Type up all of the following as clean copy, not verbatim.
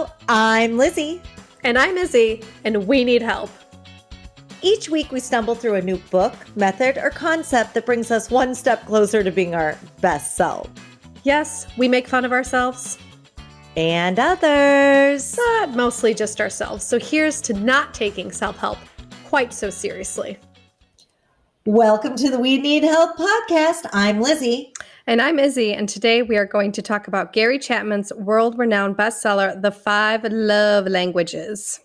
Hello, I'm Lizzy. And I'm Izzy, and we need help. Each week we stumble through a new book, method, or concept that brings us one step closer to being our best self. Yes, we make fun of ourselves. And others. But mostly just ourselves. So here's to not taking self-help quite so seriously. Welcome to the We Need Help podcast. I'm Lizzy. And I'm Izzy, and today we are going to talk about Gary Chapman's world-renowned bestseller, The 5 Love Languages.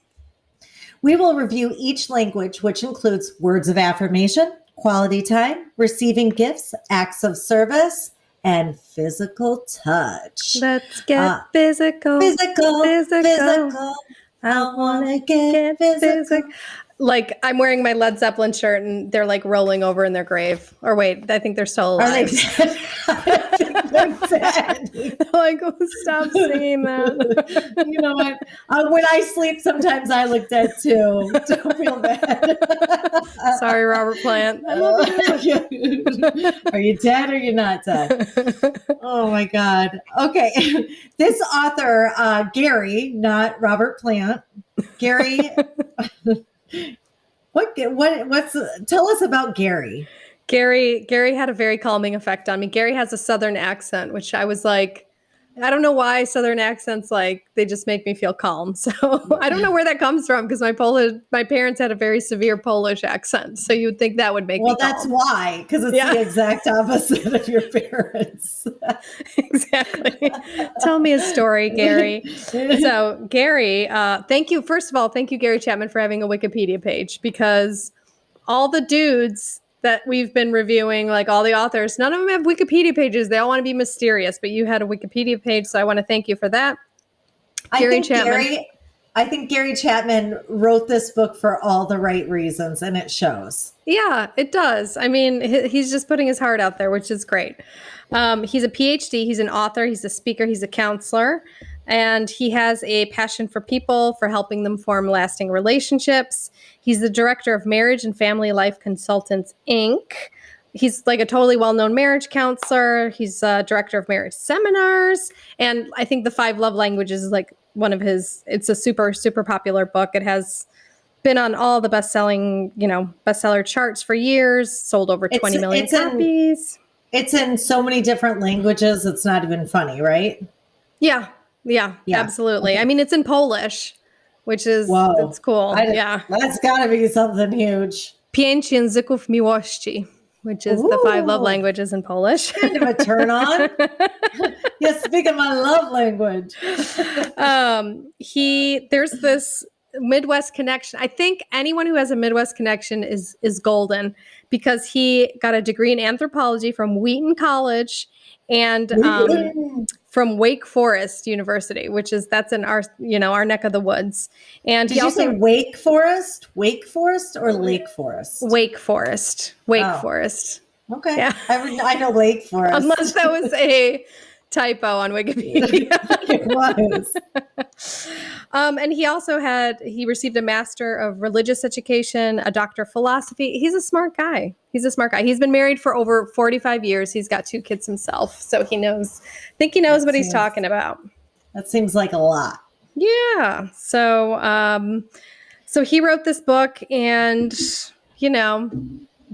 We will review each language, which includes words of affirmation, quality time, receiving gifts, acts of service, and physical touch. Let's get physical. Physical. I want to get physical. Like, I'm wearing my Led Zeppelin shirt and they're like rolling over in their grave. Or wait, I think they're still alive. Are they dead? I think they're dead. Like, oh, stop saying that. You know what? When I sleep, sometimes I look dead too. Don't feel bad. Sorry, Robert Plant. I love you. Are you dead or you're not dead? Oh my God. Okay. This author, Gary, not Robert Plant. Gary. Tell us about Gary. Gary had a very calming effect on me. Gary has a Southern accent, which I was like, I don't know why Southern accents, like, they just make me feel calm. So I don't know where that comes from because my parents had a very severe Polish accent. So you would think that would make me calm. Well, that's why, because it's the exact opposite of your parents. Exactly. Tell me a story, Gary. So Gary, thank you. First of all, thank you, Gary Chapman, for having a Wikipedia page, because all the dudes that we've been reviewing, like all the authors, none of them have Wikipedia pages. They all want to be mysterious, but you had a Wikipedia page, so I want to thank you for that. I think Gary Chapman wrote this book for all the right reasons, and it shows. Yeah, it does. I mean, he's just putting his heart out there, which is great. He's a PhD, he's an author, he's a speaker, he's a counselor, and he has a passion for people, for helping them form lasting relationships. He's the director of Marriage and Family Life Consultants, Inc. He's like a totally well-known marriage counselor. He's a director of marriage seminars. And I think The 5 Love Languages is like one of his, it's a super, super popular book. It has been on all the bestseller charts for years, sold over 20 million copies. It's in so many different languages. It's not even funny, right? Yeah, absolutely. Okay. I mean, it's in Polish, which is, it's cool. That's gotta be something huge. 5 języków miłości, which is the 5 love languages in Polish. Kind of a turn on. You're speaking my love language. There's this Midwest connection. I think anyone who has a Midwest connection is golden, because he got a degree in anthropology from Wheaton College and from Wake Forest University, that's in our neck of the woods. And did you say Wake Forest or Lake Forest? Wake Forest. Forest. Okay. Yeah. I know Lake Forest. Unless that was a typo on Wikipedia. It was. And he received a Master of Religious Education, a Doctor of Philosophy. He's a smart guy. He's been married for over 45 years. He's got 2 kids himself. So I think he knows what he's talking about. That seems like a lot. Yeah. So, so he wrote this book, and,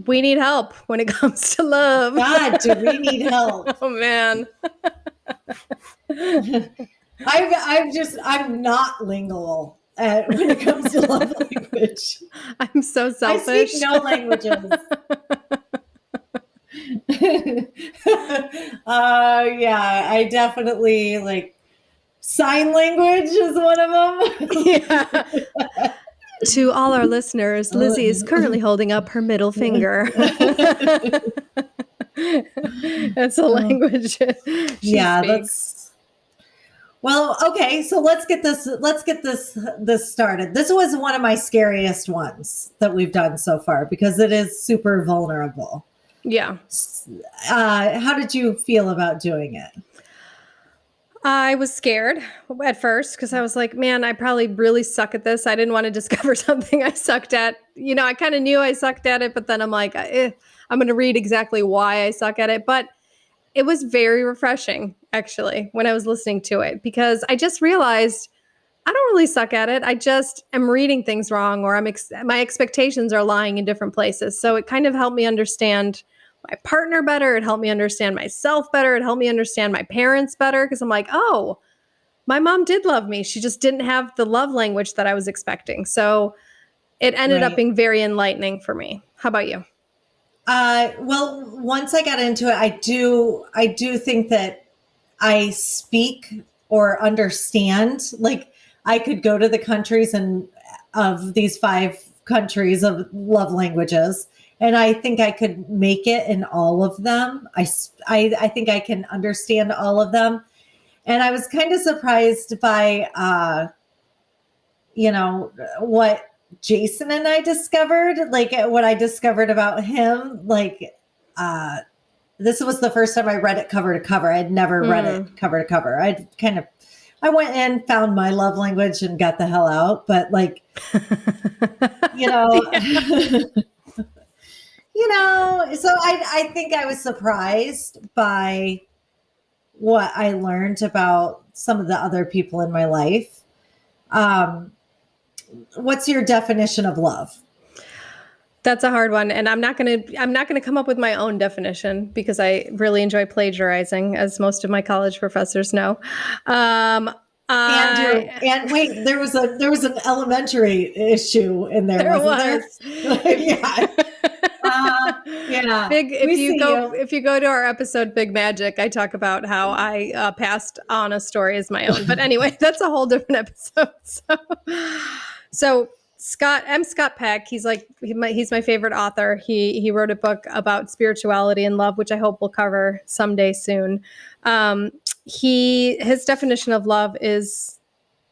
we need help when it comes to love. God, do we need help? Oh, man. I'm not lingual when it comes to love language. I'm so selfish. I speak no languages. I definitely like sign language is one of them. Yeah. To all our listeners, Lizzy is currently holding up her middle finger. That's a language. She speaks. Well, okay, so let's get this started. This was one of my scariest ones that we've done so far because it is super vulnerable. Yeah. How did you feel about doing it? I was scared at first because I was like, man, I probably really suck at this. I didn't want to discover something I sucked at. I kind of knew I sucked at it, but then I'm like, I'm going to read exactly why I suck at it. But it was very refreshing, actually, when I was listening to it, because I just realized I don't really suck at it. I just am reading things wrong, or my expectations are lying in different places. So it kind of helped me understand my partner better. It helped me understand myself better. It helped me understand my parents better, because I'm like, oh, my mom did love me. She just didn't have the love language that I was expecting. So it ended up Right. being very enlightening for me. How about you? Well, once I got into it, I do think that I speak or understand. Like, I could go to the countries and of these 5 countries of love languages, and I think I could make it in all of them. I think I can understand all of them, and I was kind of surprised by what Jason and I discovered, like what I discovered about him. Like, this was the first time I read it cover to cover. I'd never read it cover to cover. I went in, found my love language, and got the hell out. But like, so I think I was surprised by what I learned about some of the other people in my life. What's your definition of love? That's a hard one, and I'm not gonna come up with my own definition, because I really enjoy plagiarizing, as most of my college professors know. And wait, there was an elementary issue in there, wasn't there? Yeah. Yeah. If you go to our episode Big Magic, I talk about how I passed on a story as my own. But anyway, that's a whole different episode. So Scott Peck, he's my favorite author. He wrote a book about spirituality and love, which I hope we'll cover someday soon. His definition of love is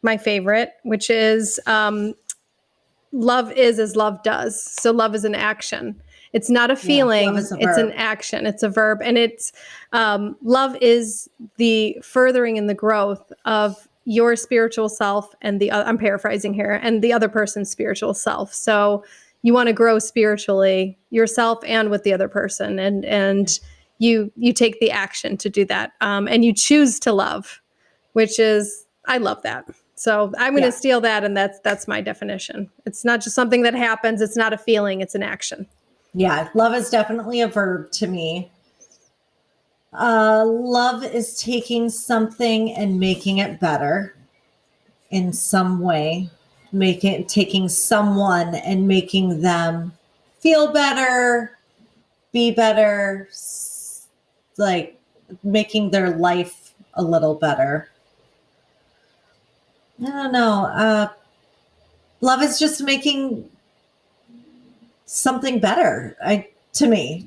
my favorite, which is love is as love does. So love is an action. It's not a feeling. Love is a it's verb. an action. It's a verb. And it's love is the furthering and the growth of your spiritual self and I'm paraphrasing here, and the other person's spiritual self. So you want to grow spiritually yourself and with the other person. And you take the action to do that. And you choose to love, which is, I love that. So I'm going to steal that. And that's my definition. It's not just something that happens. It's not a feeling. It's an action. Yeah. Love is definitely a verb to me. Love is taking something and making it better in some way, taking someone and making them feel better, be better, like making their life a little better. I don't know. Love is just making something better. To me,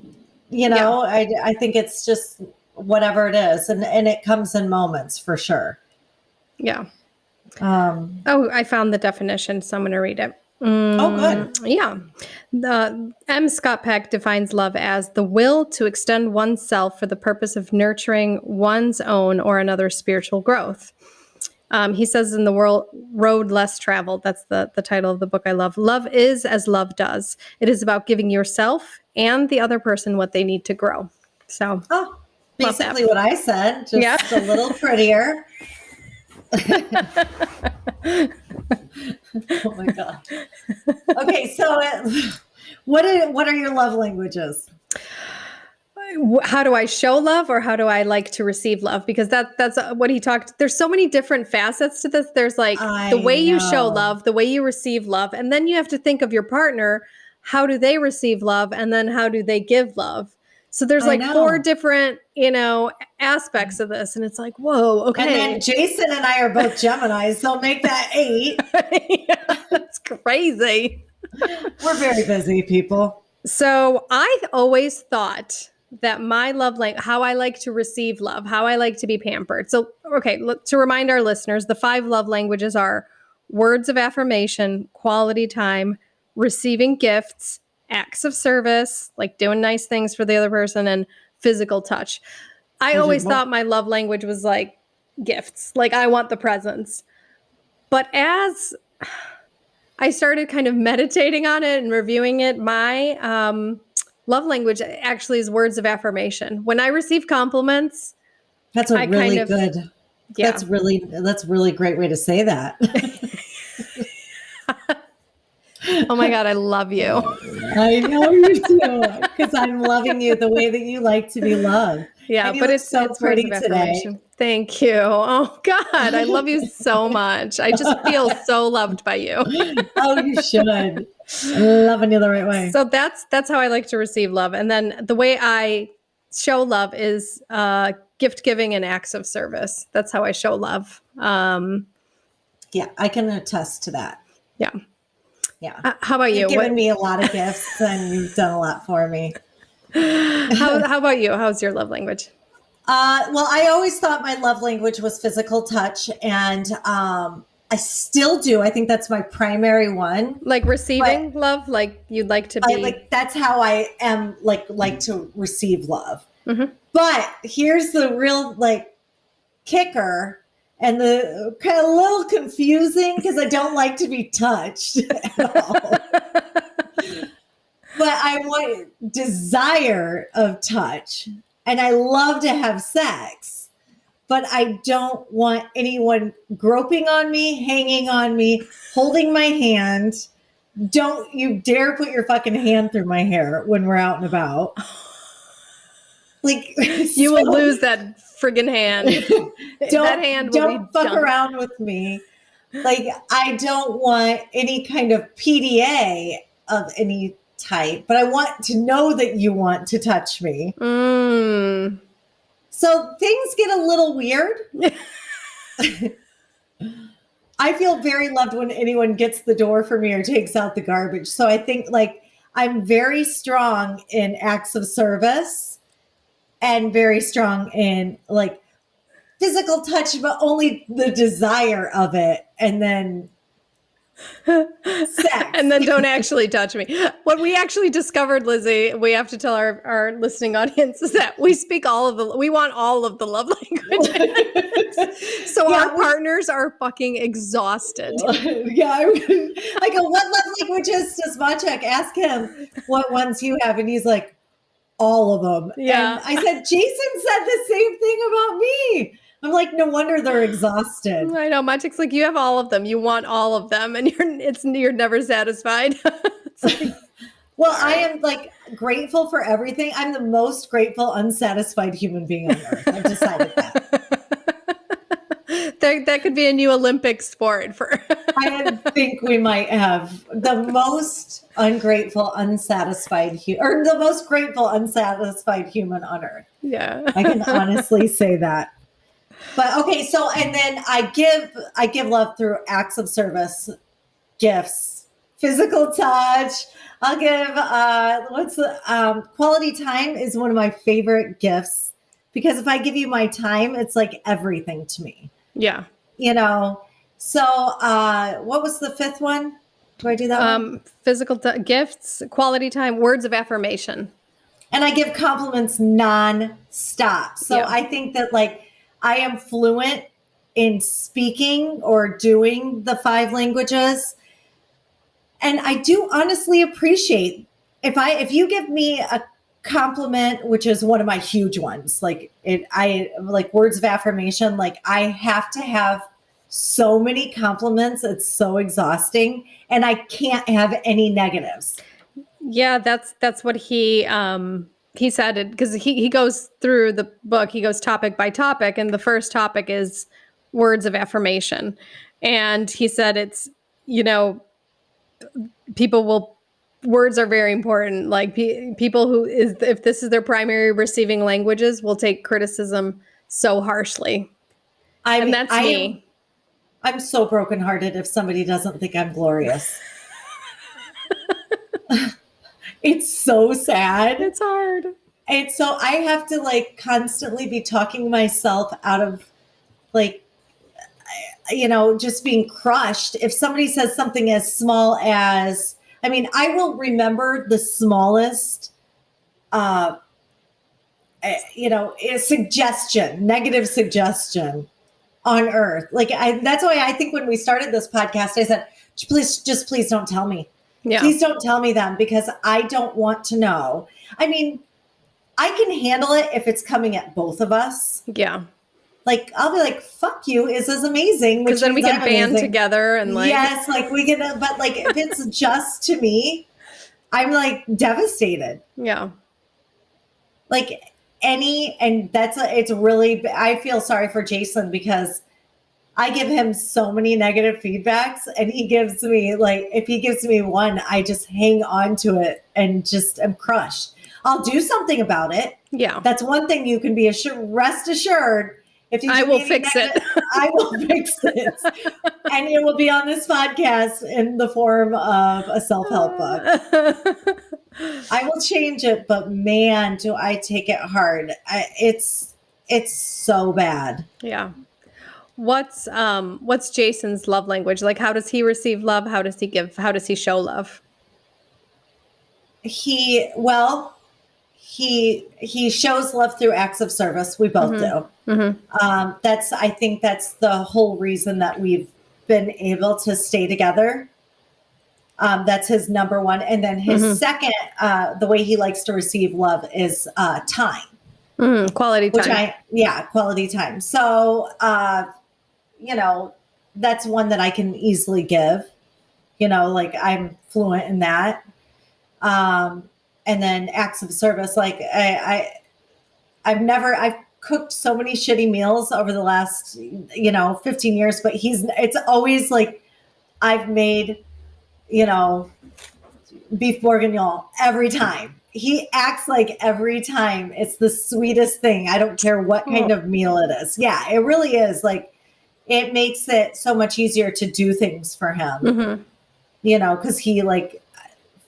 I think it's just whatever it is, and it comes in moments for sure. Yeah. I found the definition, so I'm going to read it. Oh, good. Yeah. M. Scott Peck defines love as the will to extend oneself for the purpose of nurturing one's own or another's spiritual growth. He says in the road less traveled, that's the title of the book I love. Love is as love does. It is about giving yourself and the other person what they need to grow. So, basically what I said, just a little prettier. Oh my God. Okay, so what are your love languages? How do I show love, or how do I like to receive love? Because that's what he talked. There's so many different facets to this. There's like the way you show love, the way you receive love, and then you have to think of your partner. How do they receive love, and then how do they give love? So there's like 4 different, aspects of this, and it's like, whoa, okay. And then Jason and I are both Geminis, so make that 8. Yeah, that's crazy. We're very busy people. So I always thought that my love language, how I like to receive love, how I like to be pampered. So, okay, to remind our listeners, the 5 love languages are words of affirmation, quality time, receiving gifts, acts of service, like doing nice things for the other person, and physical touch. I always thought my love language was like gifts, like I want the presents. But as I started kind of meditating on it and reviewing it, my love language actually is words of affirmation. When I receive compliments, that's a really good. Yeah. That's really great way to say that. Oh my God, I love you. I know you do, because I'm loving you the way that you like to be loved. Yeah, And you but look it's so words pretty of today. affirmation. Thank you. Oh God, I love you so much. I just feel so loved by you. Oh, you should. I'm loving you the right way. So that's how I like to receive love. And then the way I show love is gift giving and acts of service. That's how I show love. Yeah, I can attest to that. Yeah. Yeah. How about you? You've given me a lot of gifts and you've done a lot for me. How about you? How's your love language? Well, I always thought my love language was physical touch, and I still do. I think that's my primary one. Like receiving love, like you'd like to be. Like that's how I am. Like to receive love. Mm-hmm. But here's the real kicker, and the kind of little confusing because I don't like to be touched at all. But I want desire of touch, and I love to have sex, but I don't want anyone groping on me, hanging on me, holding my hand. Don't you dare put your fucking hand through my hair when we're out and about. Like you will lose that friggin' hand. That hand will don't fuck around with me. Like I don't want any kind of PDA of any type, but I want to know that you want to touch me. Mm. So things get a little weird. I feel very loved when anyone gets the door for me or takes out the garbage. So I think I'm very strong in acts of service and very strong in physical touch, but only the desire of it. And then sex. And then don't actually touch me. What we actually discovered, Lizzy, we have to tell our listening audience is that we want all of the love languages. So our partners are fucking exhausted. Yeah. I go, what love languages does Maciek? Ask him what ones you have. And he's like, all of them. Yeah. And I said, Jason said the same thing about me. I'm like, no wonder they're exhausted. I know. Maciek's like, you have all of them. You want all of them, and you're never satisfied. Well, I am grateful for everything. I'm the most grateful, unsatisfied human being on earth. I've decided that. That could be a new Olympic sport for. I think we might have the most ungrateful, unsatisfied or the most grateful, unsatisfied human on earth. Yeah, I can honestly say that. But okay, so and then I give love through acts of service, gifts, physical touch. I'll give quality time is one of my favorite gifts because if I give you my time, it's like everything to me. Yeah. So what was the fifth one? Do I do that one? Physical gifts, quality time, words of affirmation. And I give compliments non-stop. So yeah. I think that I am fluent in speaking or doing the 5 languages. And I do honestly appreciate if you give me a compliment, which is one of my huge ones, I words of affirmation, I have to have so many compliments. It's so exhausting and I can't have any negatives. Yeah, that's what he said it because he goes through the book, he goes topic by topic, and the first topic is words of affirmation. And he said it's, words are very important. Like people if this is their primary receiving languages will take criticism so harshly. That's me. I'm so brokenhearted if somebody doesn't think I'm glorious. It's so sad. It's hard. And so I have to constantly be talking myself out of just being crushed. If somebody says something as small as, I will remember the smallest, a suggestion, negative suggestion on earth. That's why I think when we started this podcast, I said, please don't tell me. Yeah. Please don't tell me them because I don't want to know. I can handle it if it's coming at both of us. Yeah. like, I'll be like, fuck you, is this amazing? Because then we can band amazing. together and like. Yes, like we can, but like if it's just to me, I'm like devastated. Yeah. Like it's really, I feel sorry for Jason because I give him so many negative feedbacks and he gives me like, if he gives me one, I just hang on to it and just am crushed. I'll do something about it. Yeah. That's one thing you can be rest assured. If you I will fix it. I will fix it. And it will be on this podcast in the form of a self-help book. I will change it, but man, do I take it hard. It's so bad. Yeah. What's Jason's love language? Like, how does he receive love? How does he give? How does he show love? He shows love through acts of service. We both do. I think that's the whole reason that we've been able to stay together. That's his number one. And then his second, the way he likes to receive love is time. Quality time. Quality time. So, that's one that I can easily give, like I'm fluent in that. And then acts of service, like I've cooked so many shitty meals over the last, 15 years, but it's always like I've made, beef bourguignon every time. He acts like every time it's the sweetest thing. I don't care what kind of meal it is. Yeah, it really is. Like, it makes it so much easier to do things for him, because he like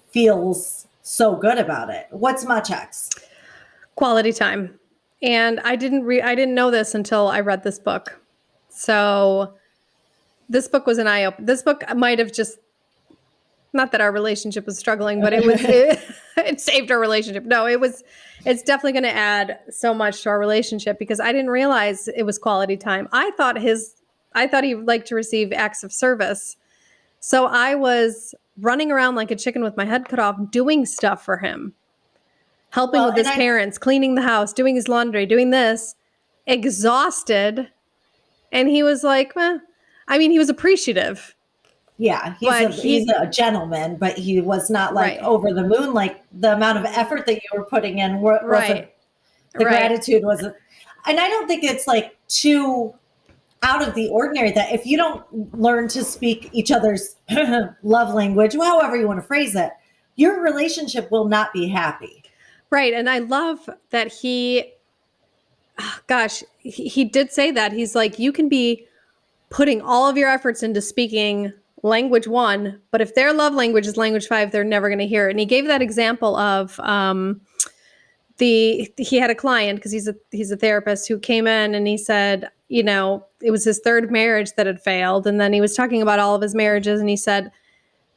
feels so good about it. What's Machek's? Quality time. And I didn't know this until I read this book. So this book was an eye opener. This book might have just, not that our relationship was struggling, but it saved our relationship. No, it's definitely going to add so much to our relationship because I didn't realize it was quality time. I thought he liked to receive acts of service. So I was running around like a chicken with my head cut off, doing stuff for him, helping with his parents, cleaning the house, doing his laundry, doing this, exhausted. And he was like, he was appreciative. Yeah, he's a gentleman, but he was not like over the moon. Like the amount of effort that you were putting in wasn't, the gratitude wasn't. And I don't think it's like too out of the ordinary that if you don't learn to speak each other's love language, however you want to phrase it, your relationship will not be happy. Right. And I love that he did say that. He's like, you can be putting all of your efforts into speaking language 1, but if their love language is language 5, they're never going to hear it. And he gave that example of he had a client because he's a therapist who came in and he said, it was his 3rd marriage that had failed. And then he was talking about all of his marriages. And he said,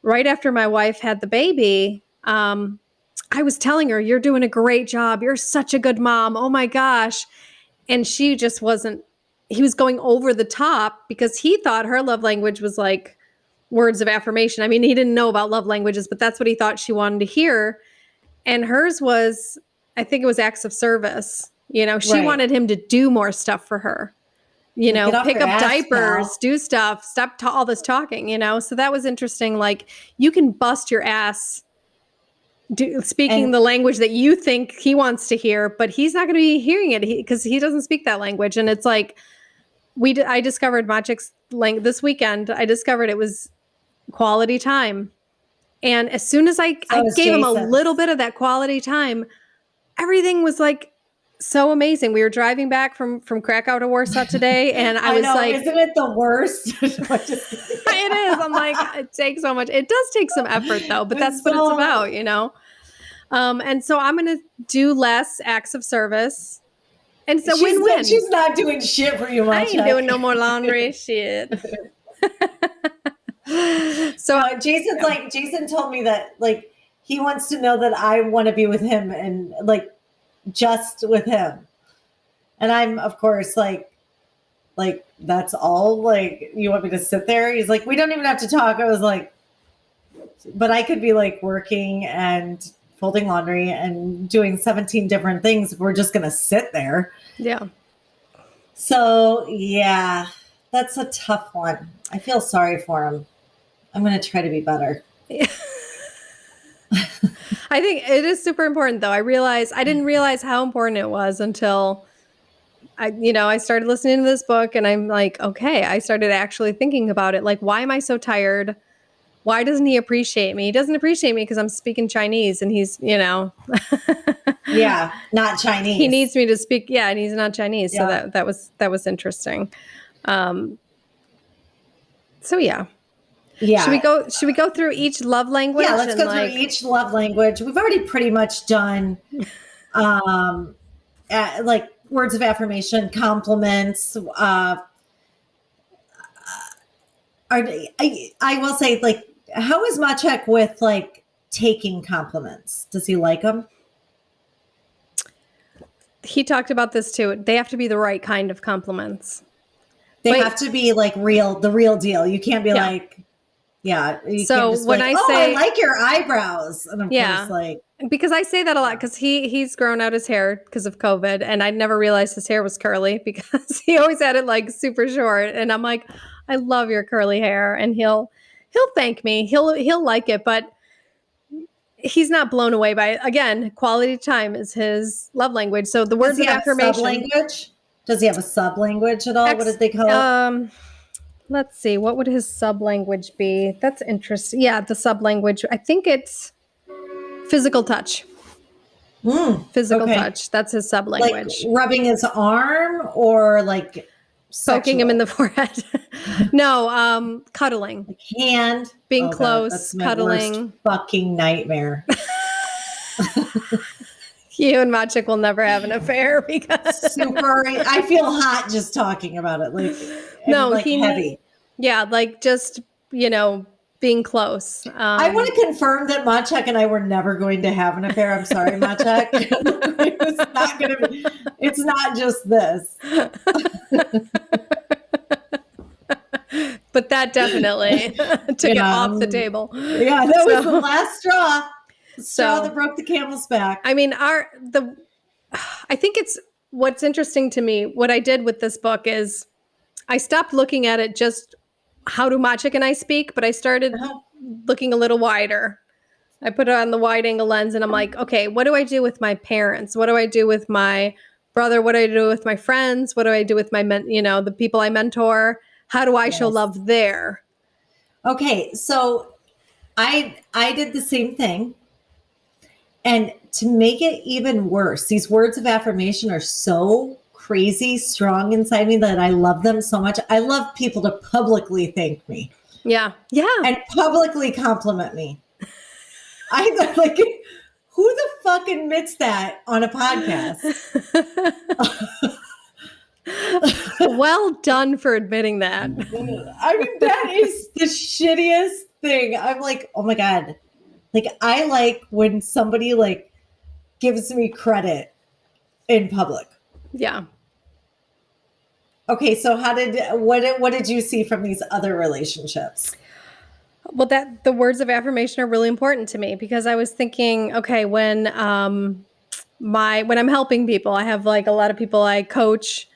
right after my wife had the baby, I was telling her, you're doing a great job. You're such a good mom. Oh my gosh. And she just wasn't, he was going over the top because he thought her love language was like words of affirmation. I mean, he didn't know about love languages, but that's what he thought she wanted to hear. And hers was, I think it was acts of service. She wanted him to do more stuff for her. Pick up diapers, do stuff, stop all this talking, So that was interesting. Like, you can bust your ass speaking the language that you think he wants to hear, but he's not going to be hearing it because he doesn't speak that language. And it's like, I discovered Machek's this weekend. I discovered it was quality time. And as soon as I gave him a little bit of that quality time, everything was like so amazing. We were driving back from Krakow to Warsaw today, and I was like, isn't it the worst? It is. I'm like, it takes so much. It does take some effort though, but that's what it's about, and so I'm going to do less acts of service. And so win-win. She's not doing shit for you, Machek. I ain't doing no more laundry. Shit. So Jason told me that like he wants to know that I want to be with him and like just with him. And I'm of course like that's all, like you want me to sit there? He's like, we don't even have to talk. I was like, but I could be like working and folding laundry and doing 17 different things if we're just going to sit there. Yeah. So, yeah, that's a tough one. I feel sorry for him. I'm going to try to be better. I think it is super important though. I didn't realize how important it was until I started listening to this book and I'm like, okay, I started actually thinking about it. Like, why am I so tired? Why doesn't he appreciate me? He doesn't appreciate me because I'm speaking Chinese and he's, Yeah, not Chinese. he needs me to speak. Yeah. And he's not Chinese. So Yeah. that was interesting. So yeah. Yeah. Should we go through each love language? Yeah, let's go through each love language. We've already pretty much done like words of affirmation, compliments. I will say, like, how is Maciek with like taking compliments? Does he like them? He talked about this too. They have to be the right kind of compliments. They have to be like the real deal. You can't be like, yeah. You So can't just when like, I say, I like your eyebrows, and I'm just like, because I say that a lot because he's grown out his hair because of COVID, and I'd never realized his hair was curly because he always had it like super short, and I'm like, I love your curly hair, and he'll thank me, he'll like it, but he's not blown away by it. Again, quality time is his love language. So the words of affirmation. Language? Does he have a sub language at all? What did they call it? Let's see. What would his sub language be? That's interesting. Yeah, the sub language. I think it's physical touch. Physical touch. That's his sub language. Like rubbing his arm or like poking him in the forehead. No, cuddling. Like hand. Being close, that's my cuddling. Worst fucking nightmare. You and Maciek will never have an affair because super. I feel hot just talking about it. Like heavy. Yeah, like just being close. I want to confirm that Maciek and I were never going to have an affair. I'm sorry, Maciek. It's not going to be. It's not just this. But that definitely took it off the table. Yeah, that was the last straw. Straw that broke the camel's back. I mean, I think it's what's interesting to me. What I did with this book is I stopped looking at it just how do Maciek and I speak, but I started looking a little wider. I put it on the wide angle lens and I'm like, okay, what do I do with my parents? What do I do with my brother? What do I do with my friends? What do I do with my the people I mentor? How do I show love there? Okay, so I did the same thing. And to make it even worse, these words of affirmation are so crazy strong inside me that I love them so much. I love people to publicly thank me. Yeah. Yeah. And publicly compliment me. I like, who the fuck admits that on a podcast? Well done for admitting that. I mean, that is the shittiest thing. I'm like, oh my God. Like, I like when somebody like gives me credit in public. Yeah. Okay, so what did you see from these other relationships? Well, the words of affirmation are really important to me because I was thinking, okay, when when I'm helping people, I have like a lot of people I coach.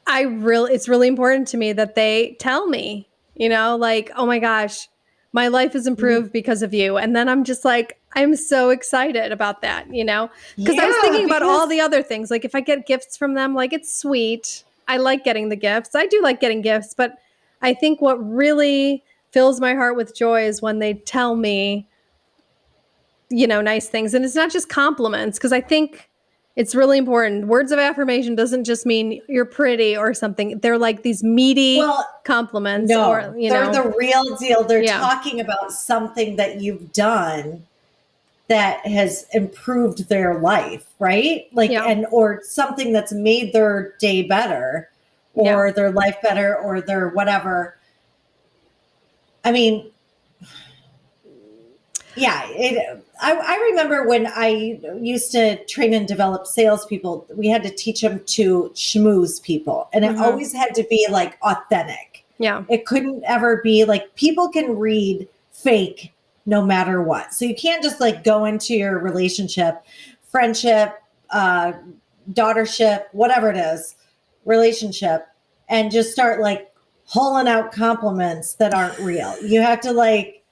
It's really important to me that they tell me, like, oh my gosh, my life is improved because of you. And then I'm just like, I'm so excited about that, because I was thinking about all the other things. Like if I get gifts from them, like it's sweet. I like getting the gifts. I do like getting gifts, but I think what really fills my heart with joy is when they tell me, nice things. And it's not just compliments, because I think it's really important. Words of affirmation doesn't just mean you're pretty or something. They're like these meaty compliments. No, or, they're the real deal. They're talking about something that you've done that has improved their life, right? Like, or something that's made their day better or their life better or their whatever. I mean, I remember when I used to train and develop salespeople, we had to teach them to schmooze people. And it always had to be like authentic. Yeah. It couldn't ever be like, people can read fake no matter what. So you can't just like go into your relationship, friendship, daughtership, whatever it is, relationship and just start like hauling out compliments that aren't real. You have to like,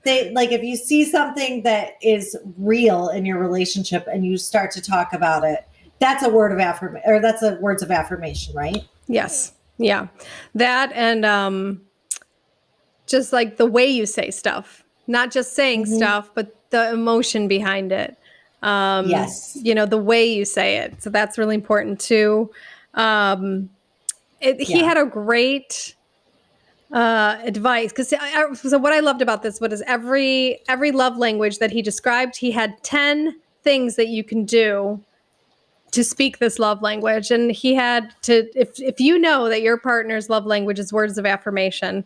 if you see something that is real in your relationship and you start to talk about it, that's a word of affirmation, or that's a words of affirmation, right? Yes. Yeah. That and just like the way you say stuff, not just saying stuff, but the emotion behind it. Yes. The way you say it. So that's really important too. He had a great advice because so what I loved about this was every love language that he described, he had 10 things that you can do to speak this love language. And he had to, if you know that your partner's love language is words of affirmation,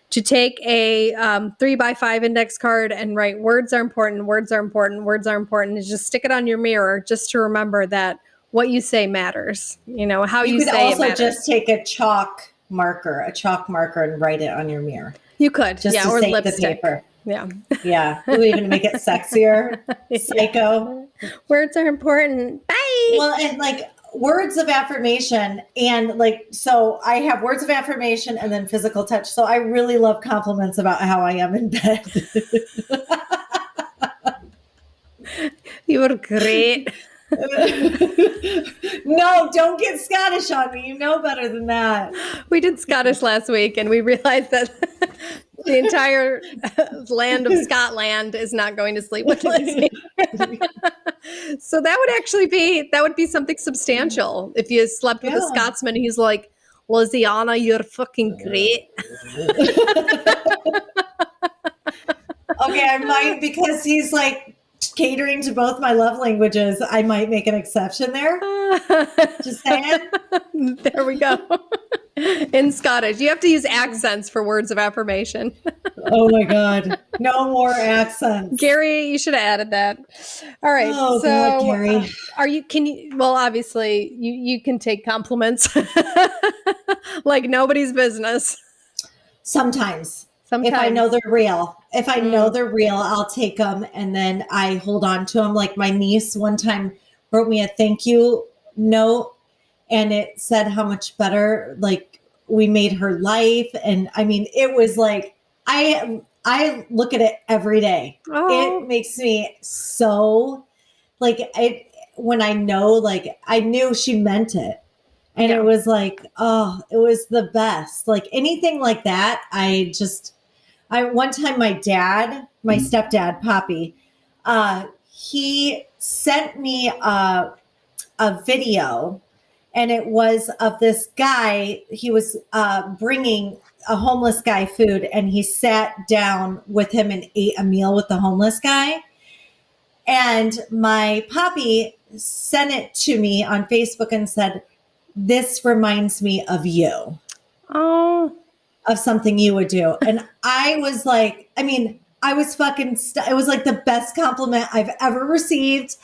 to take a 3x5 index card and write words are important, words are important, words are important, and just stick it on your mirror just to remember that what you say matters. How you could say it also matters. just take a chalk marker, and write it on your mirror. You could, just to or save lipstick. the paper. Yeah. Yeah. Ooh, even make it sexier. Psycho. Words are important. Bye. Well, and like words of affirmation, and like, so I have words of affirmation and then physical touch. So I really love compliments about how I am in bed. You were great. No, don't get Scottish on me. You know better than that. We did Scottish last week and we realized that the entire land of Scotland is not going to sleep with Lizzy. So that would be something substantial if you slept with a Scotsman. He's like, Lizzy Anna, you're fucking great. Okay, I might, because he's like catering to both my love languages, I might make an exception there. Just saying. There we go. In Scottish, you have to use accents for words of affirmation. Oh my God. No more accents. Gary, you should have added that. All right. Oh so God, Gary. Well, obviously you can take compliments like nobody's business. Sometimes. If I know they're real. If I know they're real, I'll take them and then I hold on to them. Like my niece one time wrote me a thank you note and it said how much better like we made her life. And I mean, it was like, I look at it every day. Oh. It makes me so like when I know, like I knew she meant it. And it was like, oh, it was the best. Like anything like that. One time my stepdad, Poppy, he sent me a video, and it was of this guy. He was bringing a homeless guy food, and he sat down with him and ate a meal with the homeless guy. And my Poppy sent it to me on Facebook and said, "This reminds me of you." Oh. Of something you would do. And I was like, I was fucking, it was like the best compliment I've ever received.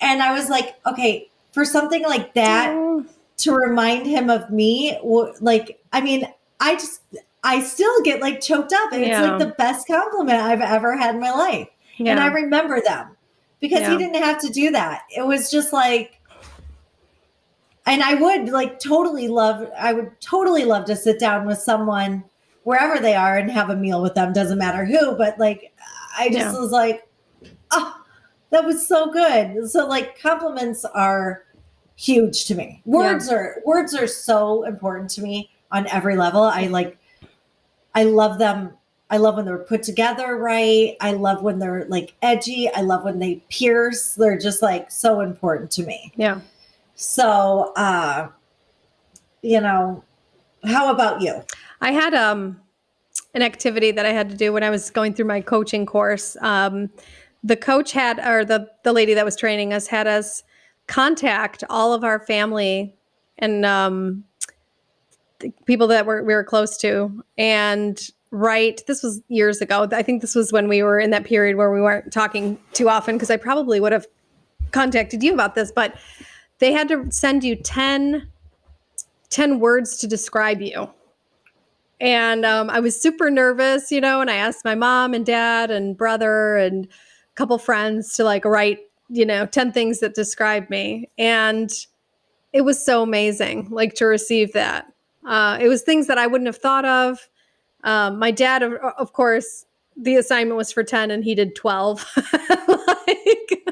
And I was like, okay, for something like that, to remind him of me, like, I still get like choked up. And it's like the best compliment I've ever had in my life. Yeah. And I remember them because he didn't have to do that. It was just like, and I would totally love to sit down with someone wherever they are and have a meal with them. Doesn't matter who, but like, I just was like, oh, that was so good. So like compliments are huge to me. Words are so important to me on every level. I love them. I love when they're put together right. I love when they're like edgy. I love when they pierce. They're just like so important to me. Yeah. So, how about you? I had an activity that I had to do when I was going through my coaching course. The coach the lady that was training us had us contact all of our family and people that we were close to and write. This was years ago. I think this was when we were in that period where we weren't talking too often, because I probably would have contacted you about this, but they had to send you 10 words to describe you. And I was super nervous, and I asked my mom and dad and brother and a couple friends to write, 10 things that describe me. And it was so amazing, like to receive that. It was things that I wouldn't have thought of. My dad, of course, the assignment was for 10 and he did 12. Like,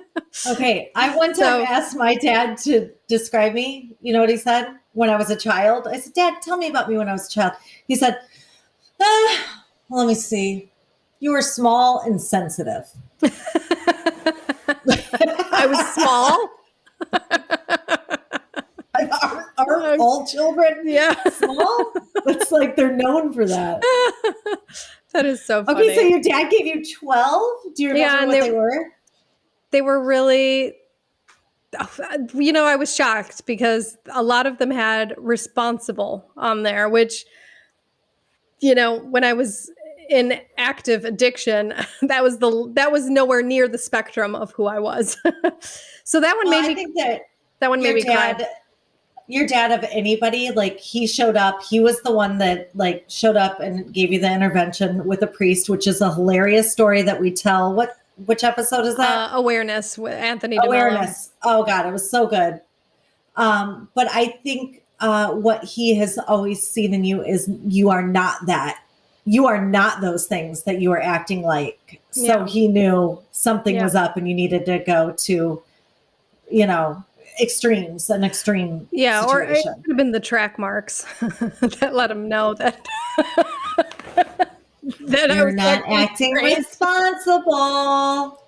Okay. I one time so asked my dad to describe me. You know what he said? When I was a child, I said, Dad, tell me about me when I was a child. He said, let me see. You were small and sensitive. I was small. Are all children Yeah. small? It's like they're known for that. That is so funny. Okay, so your dad gave you 12? Do you remember what they were? They were really, I was shocked because a lot of them had responsible on there, which, when I was in active addiction, that was nowhere near the spectrum of who I was. So that one I think that made me cry. Your dad of anybody, like he showed up. He was the one that like showed up and gave you the intervention with a priest, which is a hilarious story that we tell. Which episode is that? Awareness with Anthony DeMello. Awareness. Oh God, it was so good. But I think what he has always seen in you is you are not that. You are not those things that you are acting like. So he knew something was up and you needed to go to, extremes, an extreme situation. Or it could have been the track marks that let him know that that you're not acting responsible.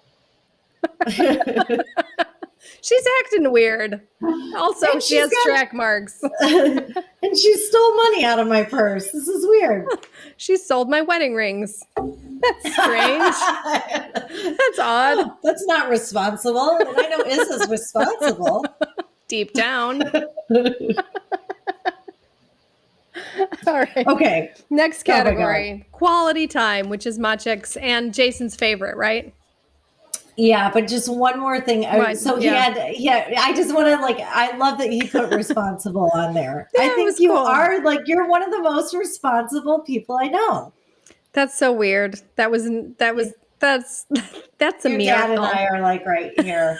She's acting weird. Also, she has track marks. And she stole money out of my purse. This is weird. She sold my wedding rings. That's strange. That's odd. Oh, that's not responsible. And I know Izzy's responsible. Deep down. All right. Okay. Next category. Quality time, which is Machek's and Jason's favorite, right? Yeah, but just one more thing. I just want to I love that he put responsible on there. I think you are you're one of the most responsible people I know. That's so weird. That's a Your miracle. Dad and I are like right here.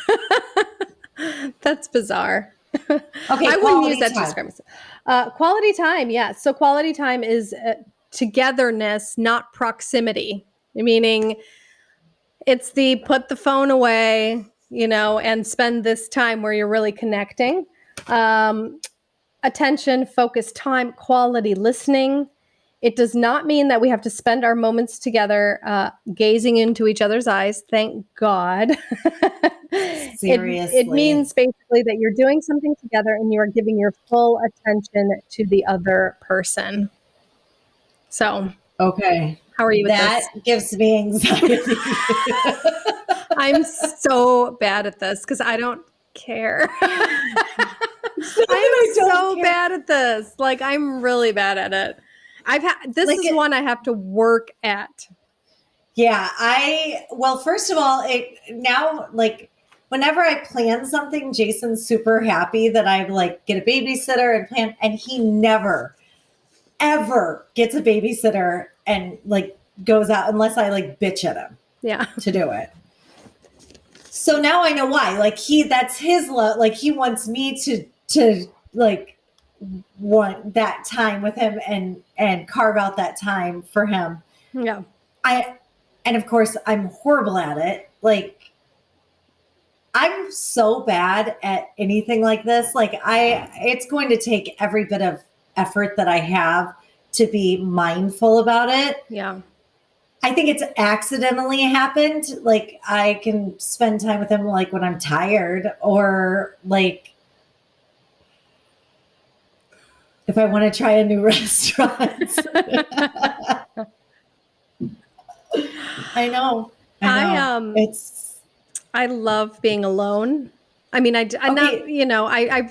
That's bizarre. Okay, I wouldn't use that to describe myself. Quality time, yeah. So quality time is togetherness, not proximity. Meaning, it's the put the phone away, and spend this time where you're really connecting. Attention, focus, time, quality listening. It does not mean that we have to spend our moments together gazing into each other's eyes. Thank God. Seriously. It means basically that you're doing something together and you are giving your full attention to the other person. So, okay. How are you with that? That gives me anxiety. I'm so bad at this because I don't care. I'm so bad at this. Like, I'm really bad at it. This is one I have to work at. Yeah, first of all, whenever I plan something, Jason's super happy that I get a babysitter and plan, and he never, ever gets a babysitter and goes out unless I bitch at him. Yeah. To do it. So now I know why. That's his love. He wants me to want that time with him and carve out that time for him. Yeah. And of course I'm horrible at it. I'm so bad at anything like this. It's going to take every bit of effort that I have to be mindful about it. Yeah. I think it's accidentally happened. I can spend time with him when I'm tired or if I want to try a new restaurant. I know. I love being alone. I mean, I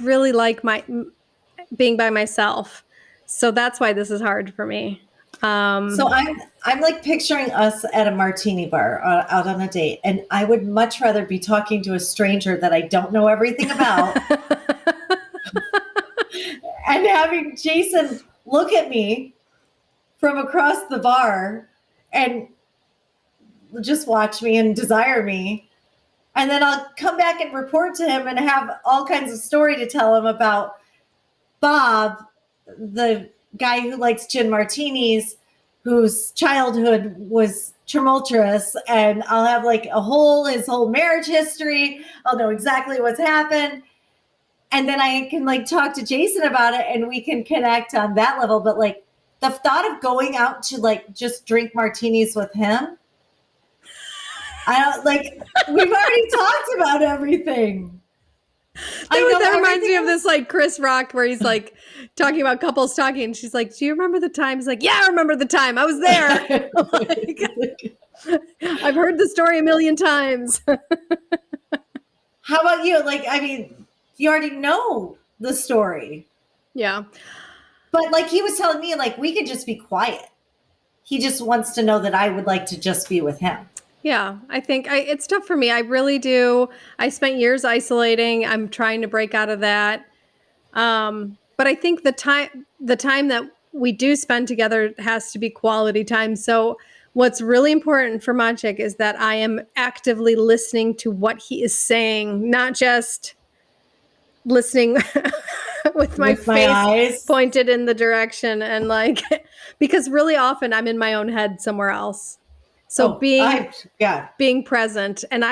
really like being by myself. So that's why this is hard for me. So I'm picturing us at a martini bar out on a date, and I would much rather be talking to a stranger that I don't know everything about and having Jason look at me from across the bar and just watch me and desire me. And then I'll come back and report to him and have all kinds of story to tell him about Bob, the guy who likes gin martinis, whose childhood was tumultuous. And I'll have like his whole marriage history. I'll know exactly what's happened. And then I can like talk to Jason about it and we can connect on that level. But like the thought of going out to like just drink martinis with him, I don't like, we've already talked about everything. That reminds me of this like Chris Rock where he's like talking about couples talking and she's like, do you remember the time? He's like, yeah, I remember the time. I was there. Like, I've heard the story a million times. How about you? Like, I mean, you already know the story. Yeah. But like he was telling me, like, we could just be quiet. He just wants to know that I would like to just be with him. Yeah, I think it's tough for me. I really do. I spent years isolating. I'm trying to break out of that. But I think the time that we do spend together has to be quality time. So what's really important for Maciek is that I am actively listening to what he is saying, not just listening with my face eyes pointed in the direction and like, because really often I'm in my own head somewhere else. So being present, and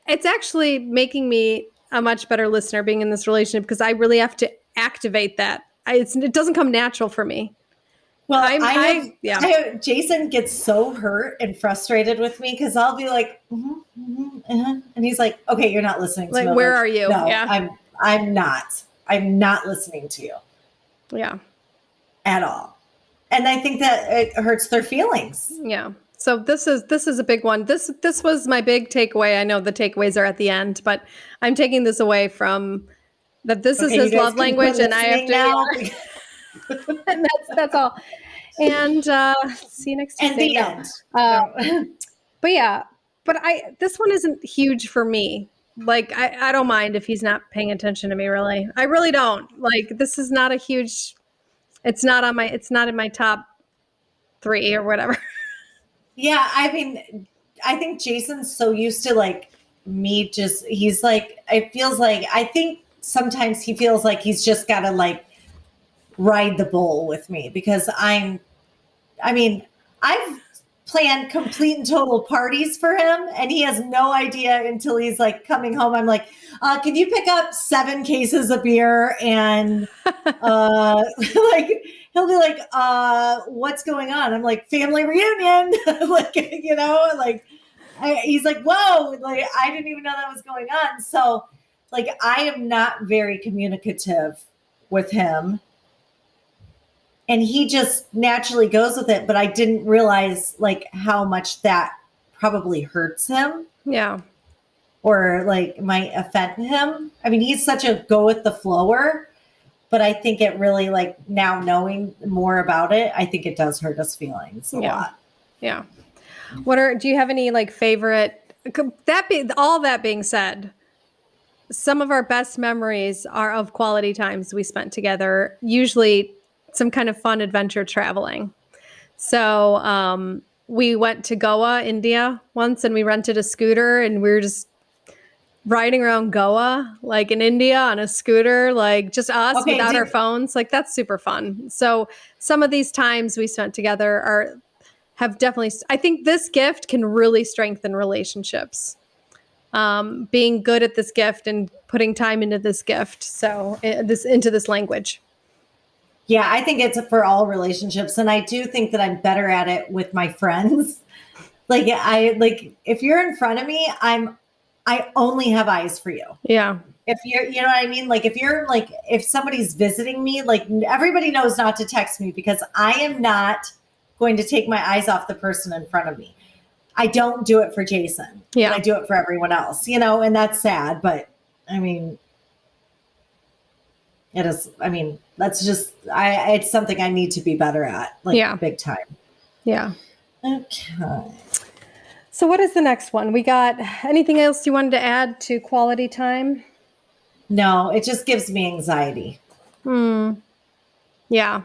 it's actually making me a much better listener being in this relationship because I really have to activate that. It doesn't come natural for me. Well, Jason gets so hurt and frustrated with me because I'll be like, and he's like, okay, you're not listening to me. Like, where are you? No, yeah. I'm not listening to you. Yeah. At all. And I think that it hurts their feelings. Yeah. So this is a big one. This was my big takeaway. I know the takeaways are at the end, but I'm taking this away from that. This is his love language, and I have to. Now. And that's all. And see you next Tuesday. And the end. But yeah, this one isn't huge for me. Like I don't mind if he's not paying attention to me. Really, I really don't. Like this is not a huge. It's not in my top 3 or whatever. Yeah, I mean, I think Jason's so used to like me he's like, it feels like, I think sometimes he feels like he's just got to like ride the bull with me because I've planned complete and total parties for him and he has no idea until he's like coming home. I'm like, can you pick up 7 cases of beer? And like, he'll be like, what's going on? I'm like, family reunion. Like, he's like, whoa, like, I didn't even know that was going on. So like, I am not very communicative with him. And he just naturally goes with it. But I didn't realize like how much that probably hurts him. Yeah. Or like might offend him. I mean, he's such a go with the flower. But I think it really, like, now knowing more about it, I think it does hurt his feelings a lot. Yeah. Do you have any like favorite? All that being said, some of our best memories are of quality times we spent together. Usually, some kind of fun adventure traveling. So we went to Goa, India once, and we rented a scooter, and we were just riding around Goa, like in India on a scooter, like just us without our phones. Like that's super fun. So some of these times we spent together have definitely, I think this gift can really strengthen relationships. Being good at this gift and putting time into this gift. So into this language. Yeah, I think it's for all relationships. And I do think that I'm better at it with my friends. Like if you're in front of me, I only have eyes for you. Yeah. If you're, you know what I mean? Like if somebody's visiting me, like everybody knows not to text me because I am not going to take my eyes off the person in front of me. I don't do it for Jason. Yeah. I do it for everyone else, and that's sad, but I mean, it is, that's just, it's something I need to be better at, big time. Yeah. Okay. So what is the next one? We got anything else you wanted to add to quality time? No, it just gives me anxiety. Yeah.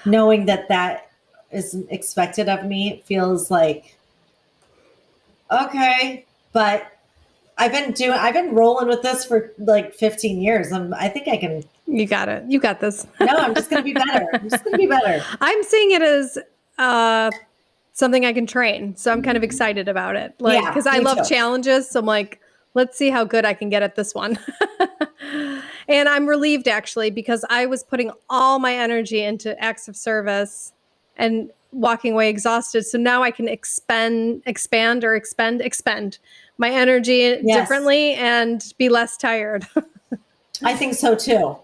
Knowing that is expected of me feels like, okay, but I've been rolling with this for like 15 years. I think I can. You got it. You got this. No, I'm just going to be better. I'm just going to be better. I'm seeing it as something I can train. So I'm kind of excited about it. Like, because I love challenges. So I'm like, let's see how good I can get at this one. And I'm relieved actually, because I was putting all my energy into acts of service and walking away exhausted. So now I can expend my energy differently and be less tired. I think so too.